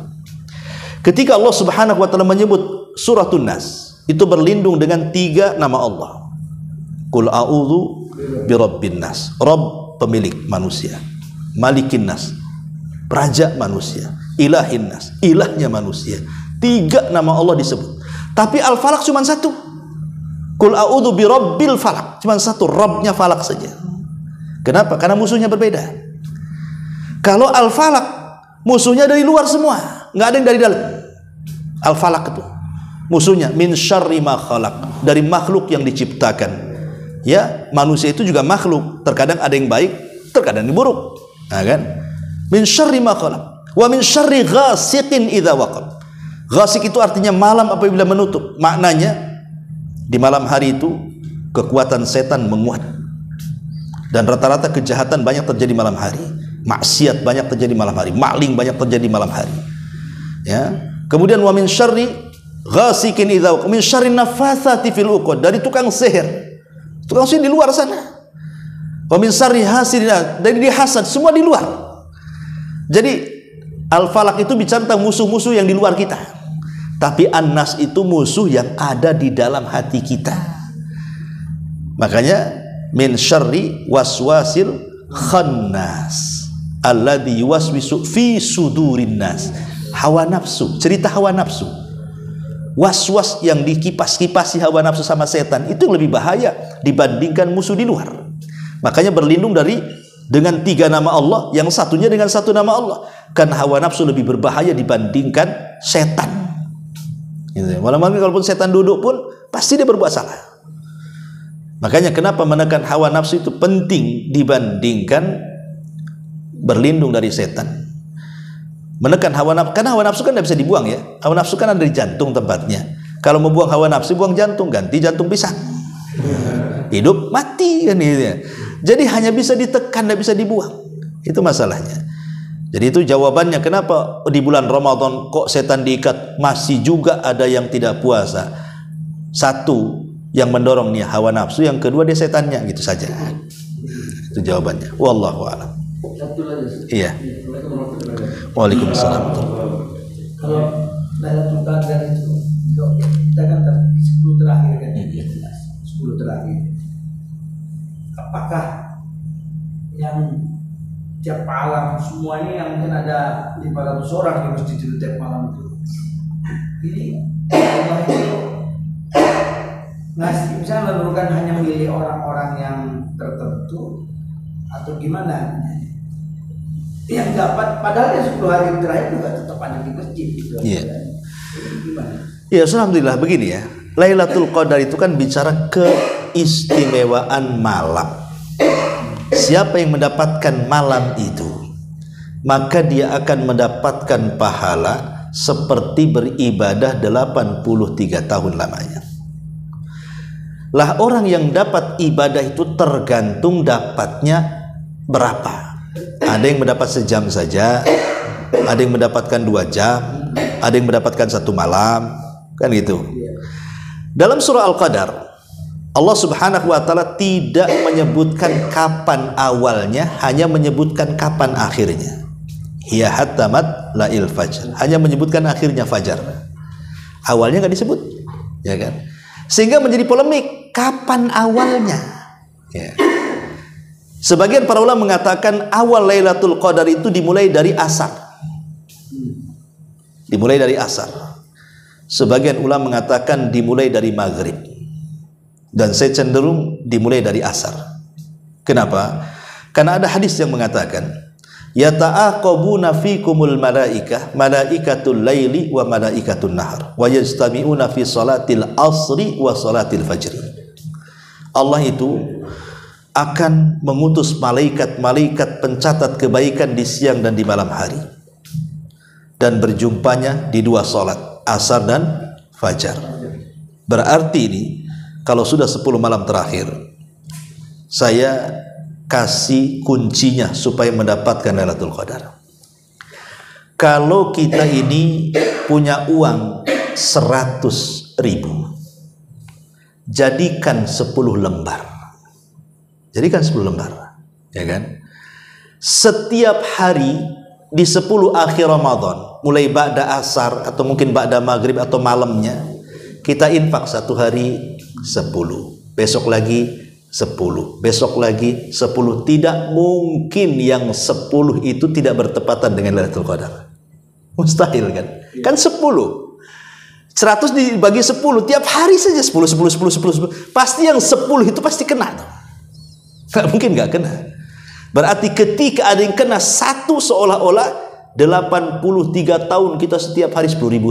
ketika Allah Subhanahu wa taala menyebut suratun nas, itu berlindung dengan 3 nama Allah. Qul a'udzu birabbin nas, Rabb pemilik manusia, Malikin nas raja manusia, Ilahin nas ilahnya manusia. 3 nama Allah disebut. Tapi Al-Falaq cuma 1. Qul a'udzu birabbil falaq, cuma 1, Rabbnya falak saja. Kenapa? Karena musuhnya berbeda. Kalau Al-Falaq musuhnya dari luar semua, nggak ada yang dari dalam. Al-Falaq itu musuhnya min syarri ma khalaq, dari makhluk yang diciptakan. Ya, manusia itu juga makhluk. Terkadang ada yang baik, terkadang yang buruk. Nah kan? Min syarri ma khalaq wa min syarri ghasiqin idza waqab. Ghasiq itu artinya malam apabila menutup. Maknanya di malam hari itu kekuatan setan menguat. Dan rata-rata kejahatan banyak terjadi malam hari. Maksiat banyak terjadi malam hari. Maling banyak terjadi malam hari. Ya. Kemudian wa min syarri ghasiqin idza waqab. Min syarri nafatsati fil uqad. Dari tukang sihir. Tukang sihir di luar sana. Wa min syarri hasidin. Dari dia hasad, semua di luar. Jadi Al-Falaq itu bicara tentang musuh-musuh yang di luar kita. Tapi An-Nas itu musuh yang ada di dalam hati kita. Makanya min syarri waswasil khannas alladzi yuwaswisu fi sudurin nas. Hawa nafsu, cerita hawa nafsu. Was-was yang dikipas-kipasi hawa nafsu sama setan itu lebih bahaya dibandingkan musuh di luar. Makanya berlindung dengan 3 nama Allah, yang satunya dengan 1 nama Allah. Karena hawa nafsu lebih berbahaya dibandingkan setan. Malam-malam kalaupun setan duduk pun pasti dia berbuat salah. Makanya kenapa menekan hawa nafsu itu penting dibandingkan berlindung dari setan. Menekan hawa nafsu, karena hawa nafsu kan tidak bisa dibuang ya. Hawa nafsu kan ada di jantung tempatnya. Kalau mau buang hawa nafsu, buang jantung, ganti jantung pisang. Hidup mati kan gitu ya. Jadi hanya bisa ditekan, tidak bisa dibuang. Itu masalahnya. Jadi itu jawabannya kenapa di bulan Ramadan kok setan diikat. Masih juga ada yang tidak puasa. Satu yang mendorong nih hawa nafsu, yang kedua dia setannya, gitu saja. Itu jawabannya. Wallahu a'lam. Iya. Waalaikumsalam. Kalau Lailatul Qadar itu kita kan di 10 terakhir kan, 10 terakhir. Apakah yang tiap malam semuanya yang mungkin ada 500 orang di masjid itu tiap malam itu, ini Allah itu ngasih, misalnya bukan hanya memilih orang-orang yang tertentu atau gimana yang dapat, padahal ya 10 hari terakhir juga tetap ada di masjid gitu. Iya. Gimana? Ya, alhamdulillah begini ya. Lailatul Qadar itu kan bicara keistimewaan malam. Siapa yang mendapatkan malam itu, maka dia akan mendapatkan pahala seperti beribadah 83 tahun lamanya. Lah orang yang dapat ibadah itu tergantung dapatnya berapa. Ada yang mendapat sejam saja, ada yang mendapatkan 2 jam, ada yang mendapatkan 1 malam, kan gitu. Dalam surah Al-Qadar, Allah Subhanahu wa taala tidak menyebutkan kapan awalnya, hanya menyebutkan kapan akhirnya. Hiya hatamat lail fajr, hanya menyebutkan akhirnya fajar. Awalnya nggak disebut, ya kan? Sehingga menjadi polemik, kapan awalnya? Ya. Sebagian para ulama mengatakan awal Lailatul Qadar itu dimulai dari asar. Dimulai dari asar. Sebagian ulama mengatakan dimulai dari maghrib. Dan saya cenderung dimulai dari asar. Kenapa? Karena ada hadis yang mengatakan yata'aqabuna fikumul malaikah, malaikatul laili wa malaikatul nahar, wa yajtami'una fi salatil asri wa salatil fajri. Allah itu akan mengutus malaikat-malaikat pencatat kebaikan di siang dan di malam hari, dan berjumpanya di 2 salat, asar dan fajar. Berarti ini kalau sudah 10 malam terakhir, saya kasih kuncinya supaya mendapatkan Lailatul Qadar. Kalau kita ini punya uang 100.000, jadikan 10 lembar. Jadikan 10 lembar, ya kan? Setiap hari di 10 akhir Ramadan, mulai ba'da asar atau mungkin ba'da maghrib atau malamnya, kita infak 1 hari 10, besok lagi 10, besok lagi 10. Tidak mungkin yang 10 itu tidak bertepatan dengan Lailatul Qadar. Mustahil kan? Kan 10. 100 dibagi 10, tiap hari saja 10. Pasti yang 10 itu pasti kena tuh. Nggak mungkin nggak kena. Berarti ketika ada yang kena 1, seolah-olah 83 tahun kita setiap hari 10.000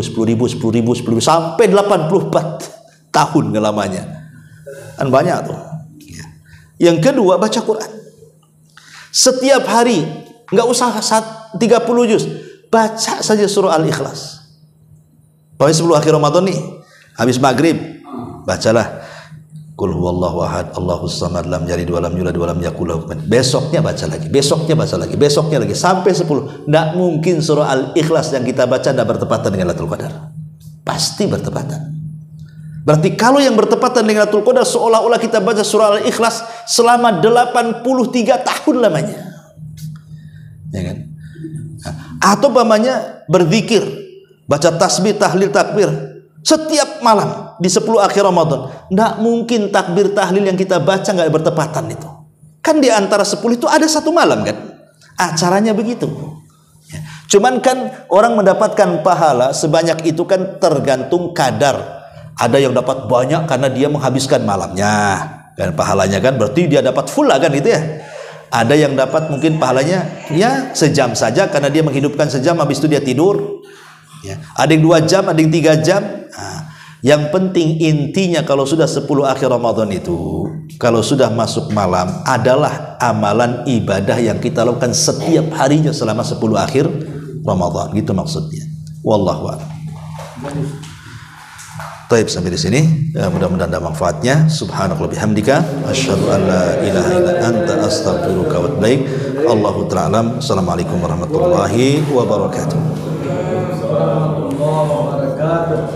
sampai 84 tahun lamanya. Kan banyak tuh. Yang kedua, baca Quran. Setiap hari Nggak usah 30 juz. Baca saja surah Al-Ikhlas. Pokoknya 10 akhir Ramadan nih, habis maghrib, bacalah Qul huwallahu ahad, Allahus samad, lam yalid wa lam yulad wa lam yakul lahu kufuwan. Besoknya baca lagi, besoknya baca lagi, besoknya lagi sampai 10. Nggak mungkin surah Al-Ikhlas yang kita baca tidak bertepatan dengan Lailatul Qadar. Pasti bertepatan. Berarti kalau yang bertepatan dengan Lailatul Qadar seolah-olah kita baca surah Al-Ikhlas selama 83 tahun lamanya. Ya kan? Atau umpamanya berzikir, baca tasbih, tahlil, takbir setiap malam di 10 akhir Ramadan. Nggak mungkin takbir tahlil yang kita baca nggak bertepatan itu. Kan di antara 10 itu ada 1 malam kan? Acaranya begitu. Ya. Cuman kan orang mendapatkan pahala sebanyak itu kan tergantung kadar. Ada yang dapat banyak karena dia menghabiskan malamnya. Dan pahalanya kan berarti dia dapat full lah kan itu ya. Ada yang dapat mungkin pahalanya ya sejam saja karena dia menghidupkan sejam, habis itu dia tidur. Ya. Ada yang 2 jam, ada yang 3 jam. Nah, yang penting intinya kalau sudah 10 akhir Ramadan itu, kalau sudah masuk malam adalah amalan ibadah yang kita lakukan setiap harinya selama 10 akhir Ramadan. Gitu maksudnya. Wallahu a'lam. Taib sampai di sini. Ya, mudah-mudahan ada manfaatnya. Subhanallah bihamdika asyhadu an la ilaha illa anta astaghfiruka wa atubu ilaik. Allahu ta'ala. Assalamualaikum warahmatullahi wabarakatuh. Warahmatullahi wabarakatuh.